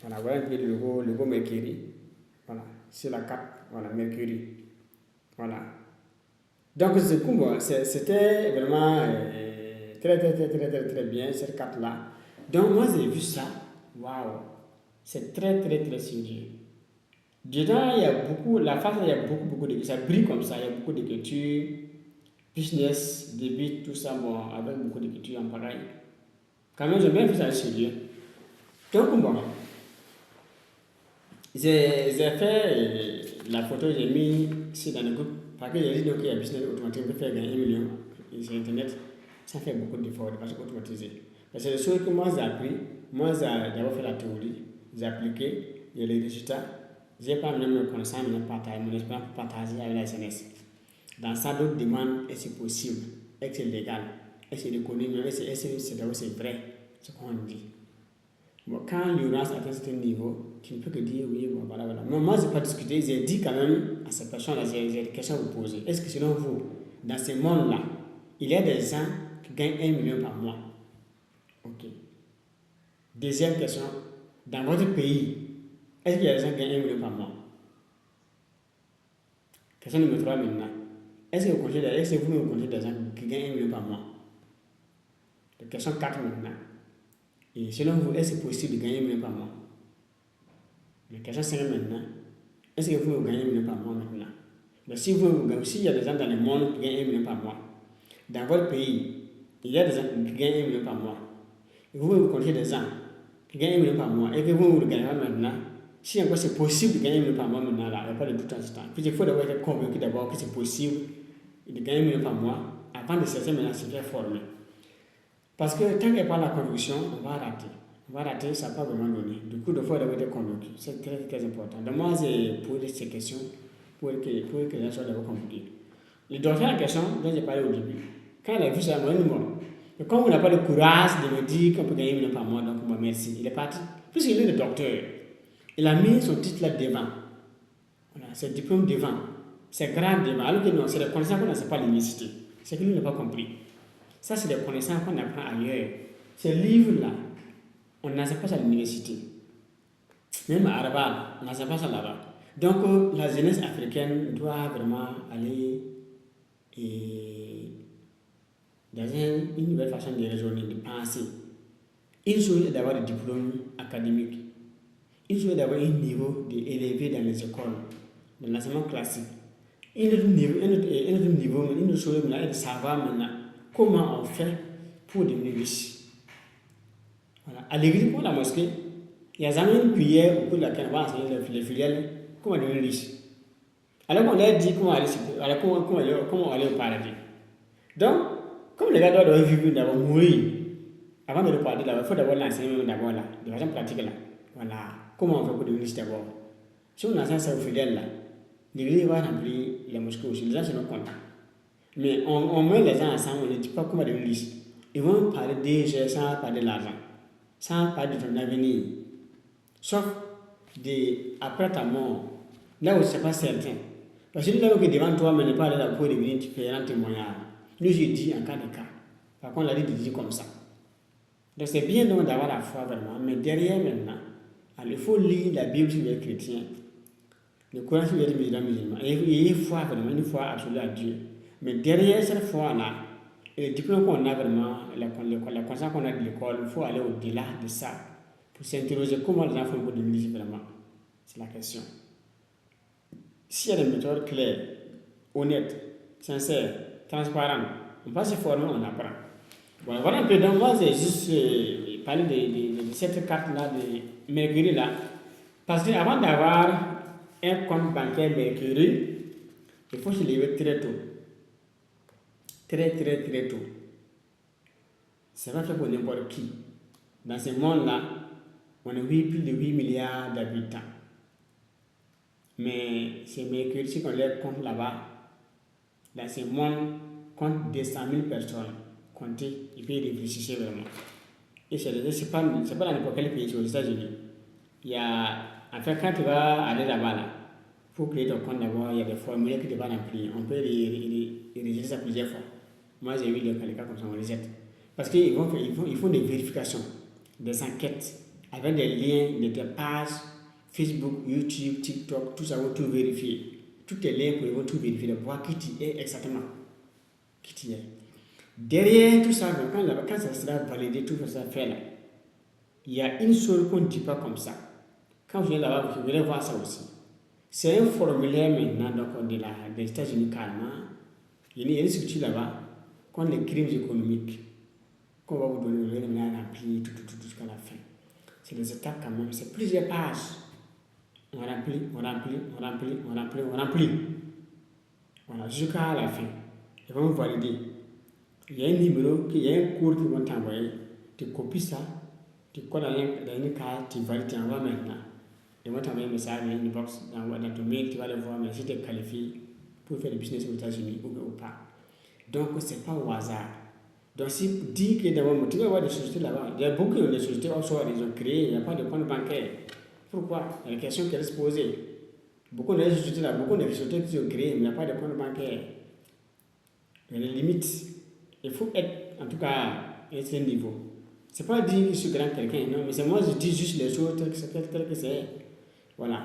Voilà un peu le logo Mercury. Voilà, c'est la carte, voilà, Mercury. Voilà. Donc c'est cool, bon, c'était vraiment très bien cette carte-là. Donc moi j'ai vu ça, waouh, c'est très sérieux. Dedans, il y a beaucoup, la face, il y a beaucoup de, ça brille comme ça, il y a beaucoup d'écriture, business, débit, tout ça, bon, avec beaucoup d'écriture en pareil. Quand même, j'ai bien vu ça sérieux. Donc, bon, j'ai fait la photo, j'ai mis ici dans le groupe, parce que j'ai dit qu'il y a business automatique, on peut faire gagner 1 million sur Internet. Ça fait beaucoup d'efforts de façon automatisée. Parce que c'est des choses que moi j'ai appris, moi j'ai d'abord fait la théorie, j'ai appliqué, il y a les résultats. J'ai pas même mes connaissances, mon expérience pour partager avec la SNS. Dans ça, d'autres demandent est-ce que c'est possible, est-ce que c'est légal, est-ce que c'est reconnu, mais est-ce que c'est vrai, ce qu'on dit. Bon, quand l'ignorance atteint un certain niveau, tu ne peux que dire oui, bon, voilà. Mais moi, je n'ai pas discuté, j'ai dit quand même à ces personnes-là, j'ai des questions à vous poser. Est-ce que selon vous, dans ce monde-là, il y a des gens qui gagnent 1 million par mois? Ok. Deuxième question, dans votre pays, est-ce qu'il y a des gens qui gagnent 1 million par mois? Question numéro 3 maintenant. Est-ce que vous connaissez des gens qui gagnent 1 million par mois? Question 4 maintenant. Et selon vous, est-ce que c'est possible de gagner 1 million par mois? Question 5 maintenant. Est-ce que vous gagnez 1 million par mois maintenant? Donc, s'il y a des gens dans le monde qui gagnent 1 million par mois, dans votre pays, il y a des gens qui gagnent 1 million par mois. Et vous connaissez des gens qui gagnent 1 million par mois et que vous ne gagnez pas maintenant. Si encore c'est possible de gagner 1 million par mois maintenant, là, il n'y a pas de doute en ce temps. Puis il faut d'abord être convaincu d'abord que c'est possible de gagner 1 million par mois avant de chercher maintenant se faire former. Parce que tant qu'il n'y a pas la conviction, on va rater. On va rater, ça ne va pas vraiment donner. Du coup, il faut d'abord être convaincu. C'est très important. Donc moi, j'ai posé ces questions pour que les gens soient d'abord convaincus. Le docteur en question, dont j'ai parlé au début, quand il a vu ça, il m'a dit bon. Mais comme on n'a pas le courage de me dire qu'on peut gagner 1 million par mois, donc moi merci. Il est parti. Puisqu'il est le docteur, il a mis son titre là devant. Voilà, c'est diplôme devant. C'est grade devant. Alors que non, c'est des connaissances qu'on n'a pas à l'université. C'est que lui n'a pas compris. Ça, c'est des connaissances qu'on apprend ailleurs. Ces livres-là, on n'a pas à l'université. Même à Rabat, on n'a pas ça là-bas. Donc, la jeunesse africaine doit vraiment aller dans une nouvelle façon de raisonner, de penser. Une chose est d'avoir des diplômes académiques. Une chose est d'avoir un niveau élevé dans les écoles, dans l'enseignement classique. Un autre niveau, une autre chose est de savoir maintenant comment on fait pour devenir riche. Voilà. À l'église, pour la mosquée, il y a jamais une prière au cours de laquelle on va enseigner les filiales comment devenir riche. Alors qu'on leur dit comment aller au paradis. Donc, comme les gars doivent vivre d'abord mourir, avant de le parler d'abord, il faut d'abord l'enseigner d'abord là, de façon pratique là. Voilà. Comment on fait pour devenir riche d'abord. Si on enseigne ça aux fidèles là, l'église va remplir la mosquée aussi. Les gens se rendent compte. Mais on met les gens ensemble, on ne dit pas comment devenir riche. Ils vont parler déjà sans parler de l'argent, sans parler de ton avenir. Sauf après ta mort, là où ce n'est pas certain. Parce que là où devant toi, mais n'est pas là pour devenir différent témoignage. Nous, je dis en cas de cas. Par contre, la Bible dit comme ça. Donc, c'est bien donc d'avoir la foi vraiment. Mais derrière maintenant, il faut lire la Bible sur les chrétiens, le Coran sur les musulmans. Et il y a une foi vraiment, une foi absolue à Dieu. Mais derrière cette foi-là, et le diplôme qu'on a vraiment, la conscience qu'on a de l'école, il faut aller au-delà de ça pour s'interroger comment les enfants vont devenir vraiment. C'est la question. S'il y a des méthodes claires, honnêtes, sincères, transparentes, on passe se former, on apprend. Bon, voilà un peu. Donc, moi, j'ai juste parlé de cette carte-là, de Mercury là. Parce qu'avant d'avoir un compte bancaire Mercury, il faut se lever très tôt. Très tôt. C'est pas fait pour n'importe qui. Dans ce monde-là, on a plus de 8 milliards d'habitants. Mais c'est Mercury, si on les compte là-bas, dans ce monde, compte 200 000 personnes. Comptez, et puis réfléchissez vraiment. Et c'est pas dans n'importe quel pays, c'est aux États-Unis. Il y a, en fait, quand tu vas aller là-bas, là, pour créer ton compte d'abord, il y a des formulaires que tu vas remplir. On peut les rejeter ça plusieurs fois. Moi, j'ai vu des cas comme ça, on les jette. Parce qu'ils font des vérifications, des enquêtes, avec des liens de tes pages, Facebook, YouTube, TikTok, tout ça, ils vont tout vérifier. Tous tes liens, ils vont tout vérifier, de voir qui tu es exactement. Qui tu es. Derrière tout ça, quand ça sera validé, tout ça fait là, il y a une chose qu'on ne dit pas comme ça. Quand vous venez là-bas, vous allez voir ça aussi. C'est un formulaire maintenant donc, des États-Unis carrément. Il y a une structure là-bas contre les crimes économiques. Qu'on va vous donner, vous allez remplir tout jusqu'à la fin. C'est des étapes quand même, c'est plusieurs pages. On remplit. Voilà, jusqu'à la fin. Ils vont valider. Il y a un numéro, il y a un cours qu'ils vont t'envoyer. Tu copies ça, tu colles dans une carte, tu valides, tu envoies maintenant. Ils vont t'envoyer un message, une box dans ton mail, tu vas le voir, mais si tu es qualifié pour faire du business aux États-Unis ou pas. Donc, ce n'est pas au hasard. Donc, si tu dis que d'abord, tu vas avoir des sociétés là-bas, il y a beaucoup de sociétés offshore, ils ont créé, il n'y a pas de compte bancaire. Pourquoi? Il y a une question qui est se poser. Beaucoup de sociétés là, beaucoup de sociétés qui ont créé, mais il n'y a pas de compte bancaire. Il y a des limites. Il faut être, en tout cas, à un certain niveau. Ce n'est pas dire que je suis grand quelqu'un, non, mais c'est moi, je dis juste les choses telles que c'est. Voilà.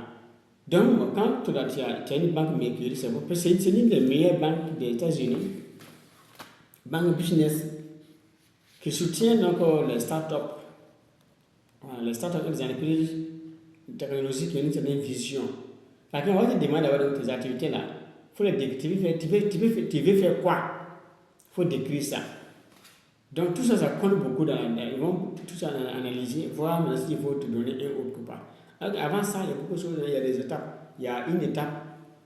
Donc, quand tu as une banque Mercury, c'est l'une des meilleures banques des États-Unis, banque business, qui soutient donc les startups. Voilà, les startups, les entreprises technologiques qui ont une certaine vision. Par contre, on va te demander d'avoir tes activités là. Il faut les décrire. Tu veux faire quoi? Il faut décrire ça. Donc tout ça, ça compte beaucoup ils vont tout ça analyser, voir s'il faut te donner un autre ou pas. Alors, avant ça, il y a beaucoup de choses, il y a des étapes. Il y a une étape,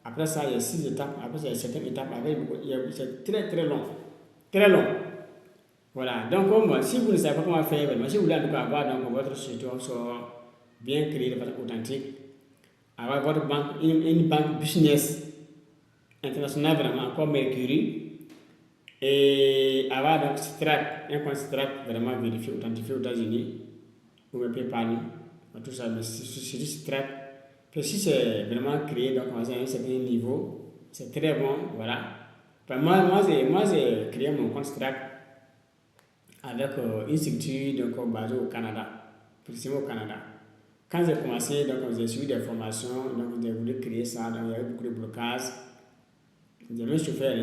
après ça, il y a 6 étapes, après ça, il y a 7 étapes, c'est très long. Très long. Voilà. Donc, si vous ne savez pas comment faire, si vous voulez en tout cas avoir donc, votre situation bien créée de façon authentique, avoir votre banque, une banque business internationale vraiment comme Mercury, et avoir donc un compte Stripe vraiment vérifié, authentifié aux États-Unis, ou même PayPal, tout ça, mais c'est juste Stripe, Que si c'est vraiment créé donc à un certain niveau, c'est très bon, voilà. Enfin, moi, j'ai créé mon compte Stripe avec une structure donc, basée au Canada, précisément au Canada. Quand j'ai commencé, donc j'ai suivi des formations, donc j'ai voulu créer ça, donc il y avait beaucoup de blocages. J'ai même souffert,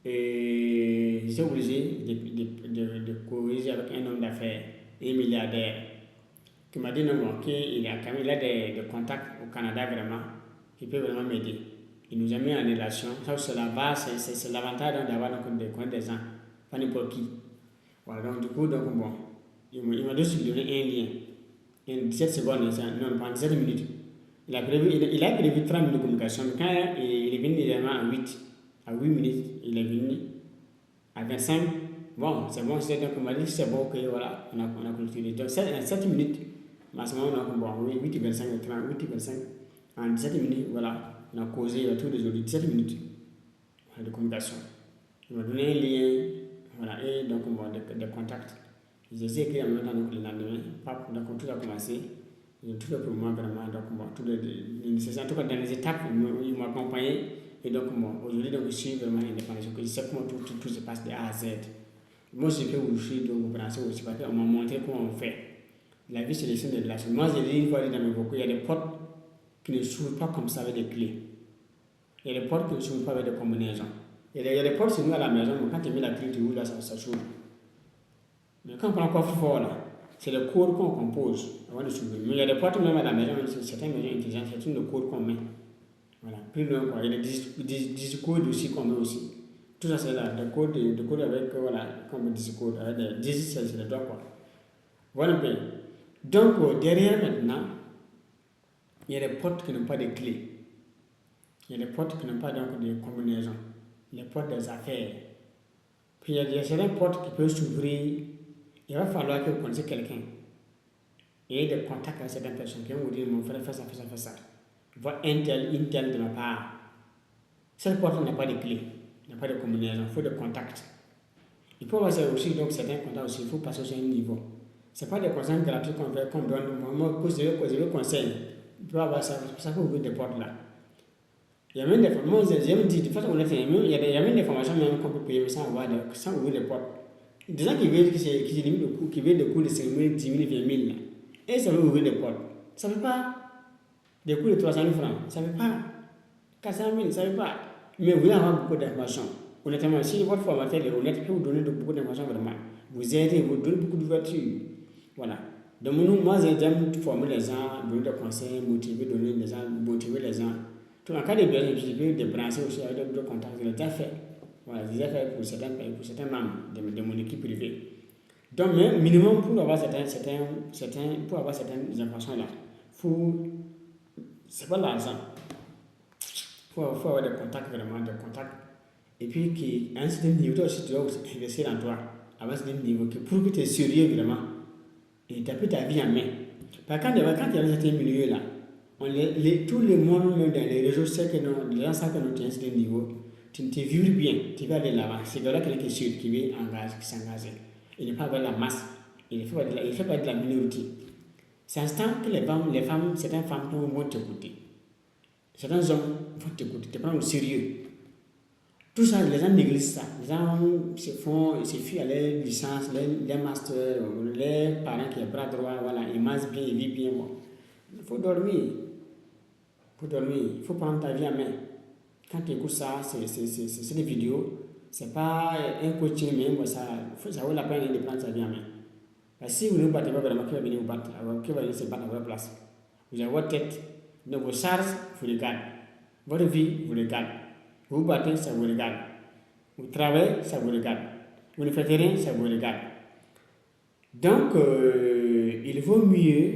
et j'étais obligé de corriger avec un homme d'affaires, un milliardaire, qui m'a dit non, bon, qu'il a quand même il a des contacts au Canada vraiment, qui peut vraiment m'aider. Il nous a mis en relation. Ça, c'est la base, c'est l'avantage d'avoir des comptes des gens, pas n'importe qui. Voilà, donc du coup, donc, bon, il m'a juste donné un lien. En 17 secondes, non, pas en 17 minutes. Il a prévu 30 minutes de communication, mais quand il est venu évidemment à 8 minutes, il est venu à 25. Bon, c'est donc on m'a dit c'est bon, ok, voilà, on a clôturé. Donc 7 minutes, mais à ce moment, on a bon, 8 et 25, 30, 8 et 25. En 17 minutes, voilà, on a causé tous les autres 17 minutes de communication. Il m'a donné un lien, voilà, et donc des contacts. J'ai écrit en même temps donc, le lendemain, donc tout a commencé. Tout fait pour moi vraiment, donc bon, tout le nécessaire, en tout cas dans les étapes, ils m'ont accompagné. Et donc bon, aujourd'hui donc, je suis vraiment indépendant, je sais comment tout se passe de A à Z. Moi j'ai fait aussi, donc vous pensez aussi, parce qu'on m'a montré comment on fait. La vie c'est les signes de relation. Moi j'ai dit une fois dans mes vocaux, il y a des portes qui ne s'ouvrent pas comme ça avec des clés. Il y a des portes qui ne s'ouvrent pas avec des combinaisons. Il y a des portes, c'est nous à la maison, mais quand tu mets la clé, tu ouvres là, ça s'ouvre. Mais quand on prend un coffre-fort là, c'est le code qu'on compose avant de s'ouvrir. Mais il y a des portes même à la maison, certaines maisons intelligentes, c'est le code qu'on met. Voilà. Plus loin, quoi. Il y a des codes aussi qu'on met aussi. Tout ça, c'est là, des codes avec, voilà, comme des codes, avec des 10, c'est le doigt, quoi. Voilà un peu. Donc, derrière maintenant, il y a des portes qui n'ont pas de clés. Il y a des portes qui n'ont pas donc de combinaison. Les portes des affaires. Puis il y a certaines portes qui peuvent s'ouvrir. Il va falloir que vous connaissiez quelqu'un. Et des contacts avec certaines personnes qui vont vous dire mon frère fait ça, fait ça, fait ça. Voir une telle de ma part. Cette porte n'a pas de clé, n'a pas de combinaison, il faut des contacts. Il faut avoir aussi donc certains contacts aussi, il faut passer sur un niveau. Ce n'est pas des conseils gratuits qu'on donne. Moi, que je veux conseiller. Il faut avoir ça, c'est pour ça que vous ouvrez des portes là. Il y a même des formations, moi j'ai dit, de façon honnête, il y a même des formations même qu'on peut payer sans ouvrir des portes. Des gens qui veulent des cours de cérémonie 10 000, 20 000 là. Et ça veut ouvrir des portes. Ça ne veut pas des cours de 300 000 francs. Ça ne veut pas 400 000, ça ne veut pas. Mais vous allez avoir beaucoup d'informations. Honnêtement, si votre formateur est honnête, il peut vous donner beaucoup d'informations vraiment. Vous aidez, vous donnez beaucoup d'ouverture. Voilà. Donc moi j'aime former les gens, donner des conseils, motiver les gens. Tout en cas de besoin, je peux débrancher aussi avec d'autres contacts. Je l'ai déjà fait. Voilà, j'ai déjà fait pour certains membres de mon équipe privée. Donc, minimum pour avoir certaines informations-là, c'est pas l'argent. Faut avoir des contacts, vraiment, des contacts. Et puis, à un certain niveau, aussi, tu dois investir en toi. À un certain niveau, pour que tu es sérieux, vraiment, et tu as pris ta vie en main. Parce que quand il y a un certain milieu, là, tout le monde, même dans les réseaux, sait que les gens savent que tu es à un certain niveau. Tu te vibres bien, tu vas aller là-bas. C'est là quelqu'un qui est sûr, qui veut s'engager. Il n'est pas avec la masse, il ne fait pas de la minorité. C'est instant que certaines femmes vont t'écouter. Certains hommes vont t'écouter, te prendre au sérieux. Tout ça, les gens négligent ça. Les gens se fient à leur licence, leur master, leurs parents qui ont bras droit, voilà, ils mangent bien, ils vivent bien. Bon. Il faut dormir. Il faut prendre ta vie en main. Quand tu écoutes ça, c'est des vidéos. C'est pas un coaching, mais ça vaut la peine de prendre sa vie en main. Parce que si vous ne battez pas vraiment, qui va venir vous battre, qui va venir se battre à votre place. Vous avez votre tête, donc vos charges, vous les gardez. Votre vie, vous les gardez. Vous battez, ça vous regarde. Vous travaillez, ça vous regarde. Vous ne faites rien, ça vous regarde. Donc, il vaut mieux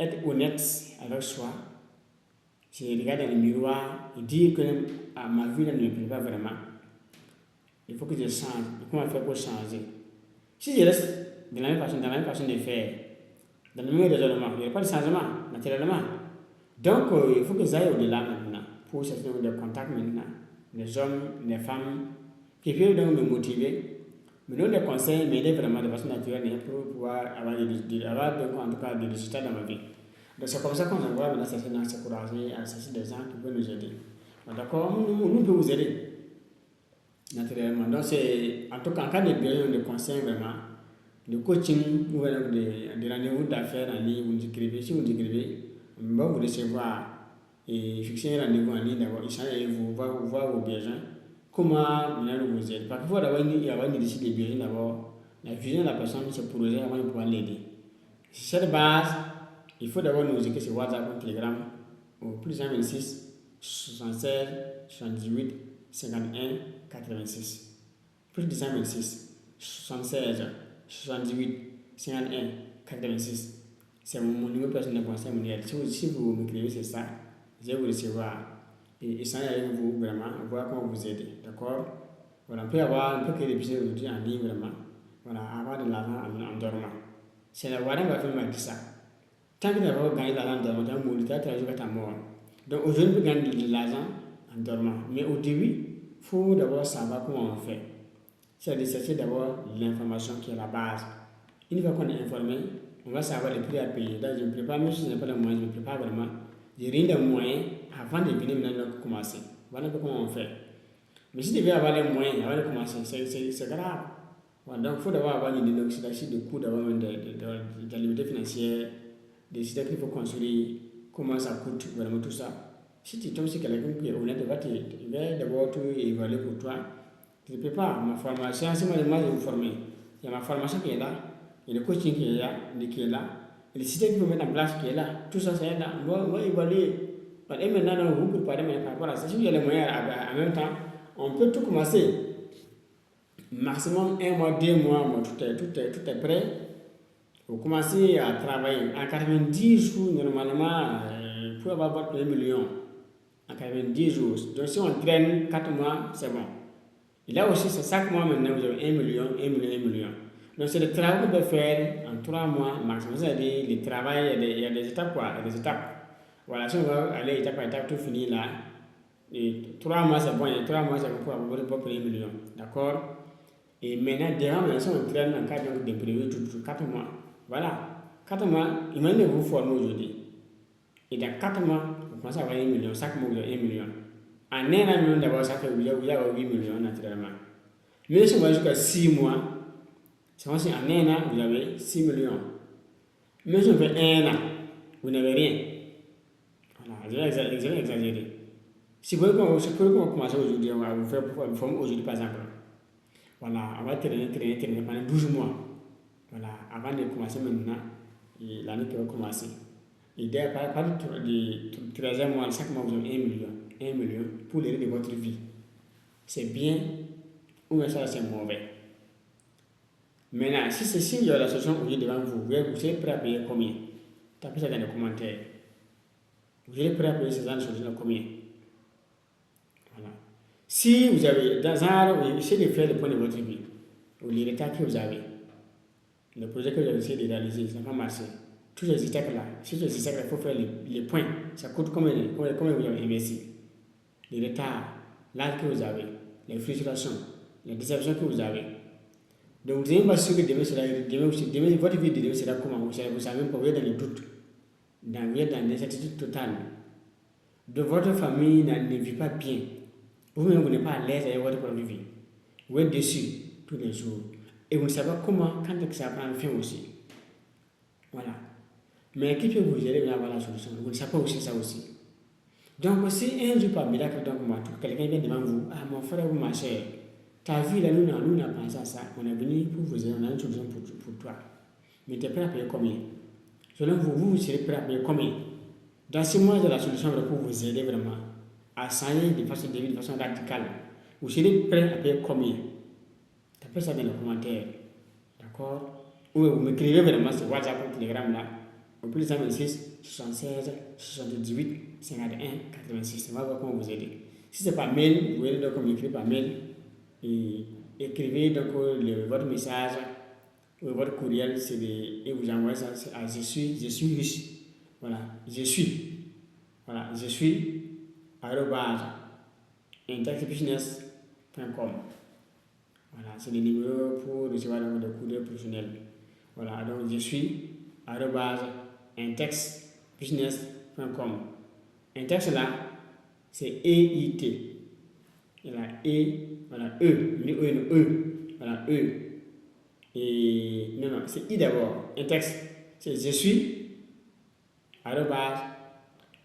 être honnête avec soi. Si je regarde dans le miroir et dire que ma vie ne me plaît pas vraiment, il faut que je change. Comment faire pour changer? Si je reste dans la même façon de faire, dans le même raisonnement, il n'y a pas de changement, naturellement. Donc, il faut que j'aille au-delà maintenant, pour chercher des contacts maintenant, les hommes, les femmes, qui peuvent donc me motiver, me donner des conseils, m'aider vraiment de façon naturelle pour pouvoir avoir donc, en tout cas des résultats dans ma vie. Donc c'est comme ça qu'on envoie maintenant s'encourager à chercher des gens qui peuvent nous aider. D'accord, nous pouvons vous aider naturellement. Donc c'est en tout cas en cas de besoin de conseils vraiment, de coaching ou de rendez-vous d'affaires en ligne, vous nous écrivez. Si vous nous écrivez, on va vous recevoir et fixer un rendez-vous en ligne d'abord, échanger et vous voir vos besoins. Comment nous vous aider. Parce qu'il faut d'abord avoir une liste des besoins d'abord. La vision de la personne, ce projet avant de pouvoir l'aider. Sur cette base, il faut d'abord nous écrire sur WhatsApp ou Telegram au plus 126 76 78 51 86. Plus 226 76 78 51 86. C'est mon numéro personnel pour mondial. Si vous m'écrivez, c'est ça. Je vais vous recevoir et échanger avec vous vraiment, voir comment vous aider. D'accord? Voilà, on peut créer des business aujourd'hui en ligne vraiment. Voilà, avoir de l'argent en dormant. C'est la Warren Buffett m'a dit ça. Tant que tu n'as pas gagné de l'argent en dormant, tu as mouru, tu as travaillé jusqu'à ta mort. Donc aujourd'hui, on peut gagner de l'argent en dormant. Mais au début, il faut d'abord savoir comment on fait. C'est de chercher d'abord l'information qui est la base. Une fois qu'on est informé, on va savoir les prix à payer. Donc je ne prépare, même si je n'ai pas les moyens, je me prépare vraiment. J'ai rien de moyens avant de venir maintenant commencer. Voilà un peu comment on fait. Mais si tu veux avoir les moyens avant de commencer, c'est grave. Voilà, donc il faut d'abord avoir une idée de coût, d'avoir de la liberté financière, des systèmes qu'il faut construire, comment ça coûte, vraiment tout ça. Si tu tombes sur quelqu'un qui est honnête, il va d'abord tout évaluer pour toi. Tu ne peux pas. Ma formation, c'est moi je vais vous former. Il y a ma formation qui est là, il y a le coaching qui est là, et le système qu'il faut mettre en place qui est là. Tout ça, c'est là. On va évaluer. Et maintenant, vous préparez par rapport à ça. Si vous avez les moyens en même temps, on peut tout commencer. Maximum 1 mois, 2 mois, tout est prêt. Vous commencez à travailler. En 90 jours, normalement, vous pouvez avoir votre 1 million. En 90 jours. Donc si on traîne 4 mois, c'est bon. Et là aussi, c'est 5 mois maintenant, vous avez 1 million, 1 million, 1 million. Donc c'est le travail qu'on peut faire en 3 mois maximum. C'est-à-dire, le travail, il y a des étapes quoi, il y a des étapes. Voilà, si on va aller étape par étape, tout finir là. Et 3 mois, c'est bon. Et 3 mois, c'est bon pour avoir votre 1 million. D'accord? Et maintenant, si on traîne en cas de prévu, tout 4 mois. Voilà. 4 mois, imaginez vous former aujourd'hui. Et dans 4 mois, vous commencez à avoir 1 million. Chaque mois, vous avez 1 million. En un an, d'abord, ça fait vous avez 8 millions naturellement. Mais si on va jusqu'à 6 mois, c'est comme si en un an, vous avez 6 millions. Mais si on fait 1 an, vous n'avez rien. Voilà, je vais exagérer. Si vous voulez qu'on commence aujourd'hui, on va vous faire une forme aujourd'hui par exemple. Voilà, on va traîner pendant 12 mois. Voilà, avant de commencer maintenant, l'année qui va commencer. Et dès à partir du 13e mois, chaque mois, vous avez 1 million. 1 million pour l'aider de votre vie. C'est bien ou bien ça, c'est mauvais. Maintenant, si il y a la solution aujourd'hui devant vous, vous serez prêt à payer combien? Tapez ça dans les commentaires. Vous serez prêt à payer ces solutions combien? Voilà. Si vous avez, dans un essayez de faire le point de votre vie, ou les retards que vous avez, le projet que vous avez essayé de réaliser, ça n'a pas marché. Tous les étapes-là, si ces étapes-là, il faut faire les points. Ça coûte combien vous avez investi? Les retards, l'âge que vous avez, les frustrations, les déceptions que vous avez. Donc, vous n'êtes pas sûr que demain, votre vie de demain sera comment? Vous savez même pas, vous êtes dans le doute, vous êtes dans l'incertitude totale. Donc, votre famille ne vit pas bien. Vous-même, vous n'êtes pas à l'aise avec votre propre vie. Vous êtes déçu tous les jours. Et vous ne savez pas comment, quand ça prend fin aussi. Voilà. Mais qui peut vous aider à avoir la solution? Vous ne savez pas aussi ça aussi. Donc, si un jour par miracle, quelqu'un vient devant vous, ah mon frère ou ma soeur, ta vie là, nous on a pensé à ça, on est venu pour vous aider, on a une solution pour toi. Mais tu es prêt à payer combien? Selon vous serez prêt à payer combien? Dans 6 mois, j'ai la solution pour vous aider vraiment à changer de façon radicale. Vous serez prêt à payer combien? Tapez ça dans les commentaires. D'accord? Ou vous m'écrivez vraiment sur WhatsApp ou Telegram là. Au plus 126 76 78 51 86. On va voir comment vous aider. Si ce n'est pas mail, vous pouvez donc m'écrire par mail. Et écrivez donc votre message ou votre courriel et vous envoyez ça à je suis riche. Voilà, je suis @intextbusiness.com. Voilà, c'est le numéro pour recevoir le courrier professionnel. Voilà, donc je suis @intextbusiness.com. business.com. Un texte là, c'est EIT. Il y a E, voilà, voilà, E. Et non, c'est I d'abord. Un texte, c'est je suis, arrobas,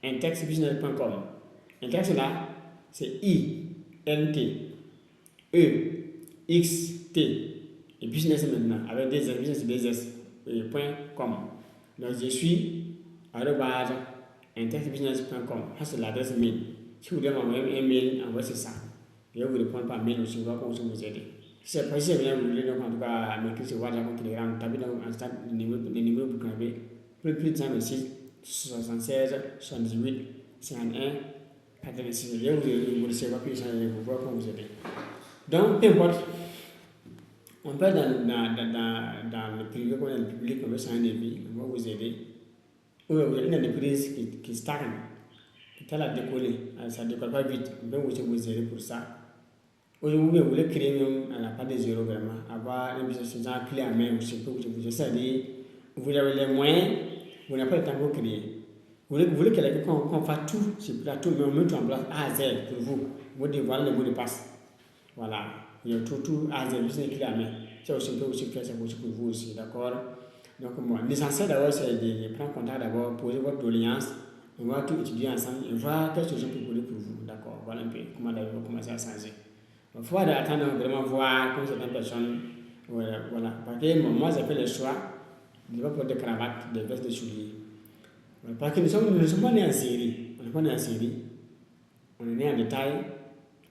un texte business.com. Un texte là, c'est I, N, T, E, X, T. Et business maintenant, avec des S, business, .com. Donc je suis, arrobas, un texte business.com. Ça c'est l'adresse mail. Si vous voulez m'envoyer un mail, envoyez ça. Je vais vous répondre par mail aussi, on va vous aider. Si c'est possible, vous voulez donc en tout cas m'écrire sur WhatsApp ou Telegram, tapez dans le numéro pour qu'on ait plus de 126 76 78 51 86. Je vous recevoir plus de vous voir comment vous aider. Donc, peu importe, on peut dans le privé, comme dans le public, on veut changer de vie, on va vous aider. Ou vous avez une entreprise qui stagne, qui a décollé, ça ne décolle pas vite, on peut vous aider pour ça. Aujourd'hui, vous voulez créer même à la part de zéro vraiment, avoir un business clé à main, c'est-à-dire, vous avez les moyens, vous n'avez pas le temps pour créer. Vous voulez qu'on fasse tout sur plateau, mais on met tout en place A à Z pour vous. Vous devez voir les mots de passe. Voilà, il y a tout A à Z, business clé à main. Ça aussi, on peut aussi faire ça pour vous aussi, d'accord? Donc, moi, l'essentiel d'abord, c'est de prendre contact d'abord, poser votre doléance, on va tout étudier ensemble, et voir quelles solutions on peut poser pour vous, d'accord? Voilà un peu comment vous commencer à changer. Il faut attendre vraiment voir comme certaines personnes. Voilà. Parce que moi, j'ai fait le choix de ne pas porter de cravate, de veste de souliers. Parce que nous ne sommes pas nés en série. On n'est pas nés en série. On est nés en détail.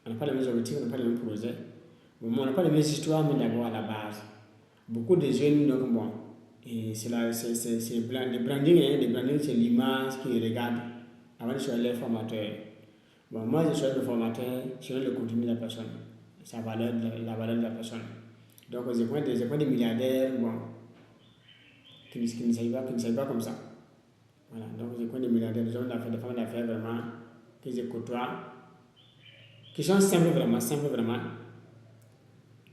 On n'a pas les mêmes objectifs, on n'a pas les mêmes projets. Bon, on n'a pas les mêmes histoires, mais d'abord à la base. Beaucoup de jeunes, donc bon, et c'est le branding, c'est l'image qu'ils regardent avant de choisir les formateurs. Bon, moi, je choisis le formateur selon le contenu de la personne, la valeur de la personne. Donc, j'ai pas des milliardaires, bon, qui ne savent pas comme ça. Voilà, donc j'ai pas des milliardaires, des hommes d'affaires, des femmes d'affaires vraiment, que je côtoie, qui sont simples vraiment,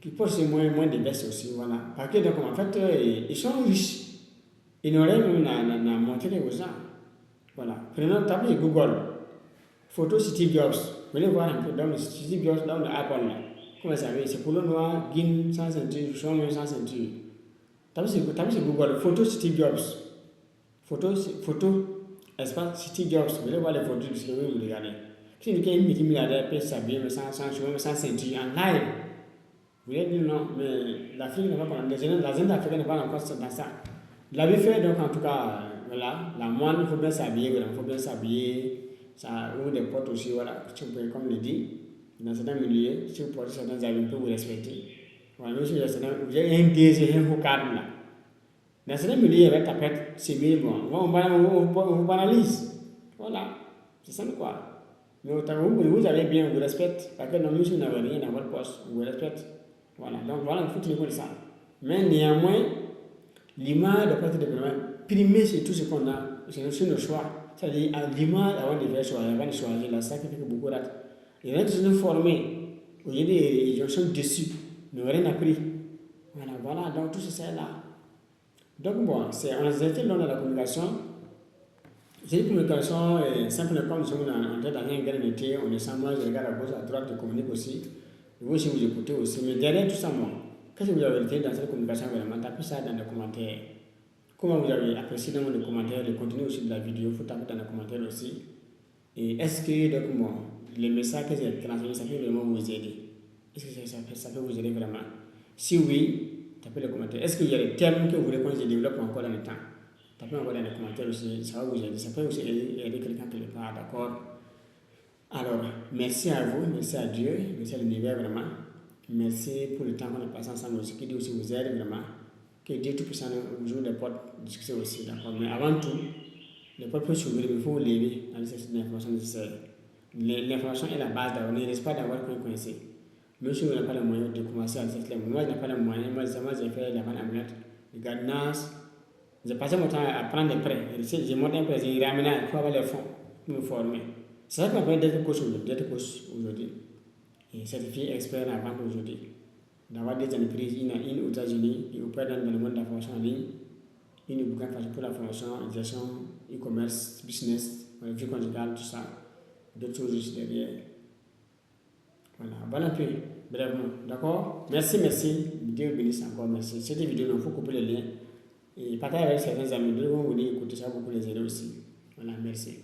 qui posent moins de baisse aussi, voilà. Parce que, donc, en fait, ils sont riches. Ils n'auraient même montré aux gens. Voilà. Prenons, tapez Google. Photo Steve Jobs. Vous allez voir un peu dans le Steve Jobs, dans l'Apple là. Comment ça s'appelle? C'est pour le noir, guin, sans ceinture, chômeur sans ceinture. Tapez sur Google. Photo Steve Jobs. Photo, espace Steve Jobs. Vous allez voir les photos de ce que vous regardez. Si quelqu'un est multimilliardaire peut s'habiller, mais sans chômeur, sans ceinture, en live. Vous allez dire non, mais l'Afrique n'est pas comme la jeune africaine n'est pas encore dans ça. L'avait fait donc en tout cas, voilà, la moine, il faut bien s'habiller, ça ouvre des portes aussi, voilà, comme le dit, dans certains milieux, si vous portez certains habits, on peut vous respecter. Voilà, même si vous avez un gaze, un hokard là. Dans certains milieux, il y avait tapette, c'est bien bon, on vous banalise. Voilà, c'est ça quoi. Mais autant vous avez bien, on vous respecte, parce que nous, si vous n'avez rien dans votre poste, on vous respecte. Voilà, donc voilà, il faut tenir compte de ça. Mais néanmoins, l'image doit pas être vraiment primée sur tout ce qu'on a, sur nos choix. C'est-à-dire, l'image avant de faire choisir, avant de choisir, là, ça qui fait que beaucoup ratent. Il y en a qui sont formés, ils sont déçus, ils n'ont rien appris. Voilà, donc tout ça là. Donc bon, on a été dans la communication. C'est une communication simple comme nous sommes en train dans un grand métier, on est sans moi, je regarde à gauche, à droite, je communique aussi. Vous aussi vous écoutez aussi, mais derrière tout ça, moi, qu'est-ce que vous avez été dans cette communication vraiment? Tapez ça dans les commentaires. Comment vous avez apprécié dans les commentaires, le contenu aussi de la vidéo, il faut taper dans les commentaires aussi. Et est-ce que donc, moi, les messages que j'ai transmis, ça peut vraiment vous aider? Est-ce que ça peut vous aider vraiment? Si oui, tapez les commentaires. Est-ce qu'il y a des thèmes que vous voulez qu'on se développe encore dans le temps? Tapez encore dans les commentaires aussi, ça va vous aider. Ça peut aussi aider quelqu'un quelque part, d'accord? Alors, merci à vous, merci à Dieu, merci à l'univers vraiment. Merci pour le temps qu'on a passé ensemble aussi, que Dieu aussi vous aide vraiment. Que Dieu Tout-Puissant vous ouvre des portes de succès aussi, d'accord? Mais avant tout, les portes peuvent s'ouvrir, mais il faut vous lever dans l'information nécessaire. L'information est la base d'abord, ne reste pas d'avoir coincé. Même si vous n'avez pas les moyens de commencer à cette moi je n'ai pas les moyens, moi j'ai fait la vente ambulant, le gardenage. J'ai passé mon temps à prendre des prêts. J'ai monté un prêt, j'ai ramené, il faut avoir les fonds pour me former. C'est ça qu'on appelle d'être coach aujourd'hui. Et certifié expert en vente aujourd'hui. D'avoir des entreprises, une aux États-Unis et auprès dans le monde de la formation en ligne. une bouquin pour la formation, gestion, e-commerce, business, vie conjugale, tout ça. D'autres choses aussi derrière. Voilà un peu, brièvement. D'accord? Merci. Dieu bénisse encore, merci. Cette vidéo, il faut couper le lien. Et partagez avec certains amis. Vous voulez écouter ça, vous pouvez les aider aussi. Voilà, merci.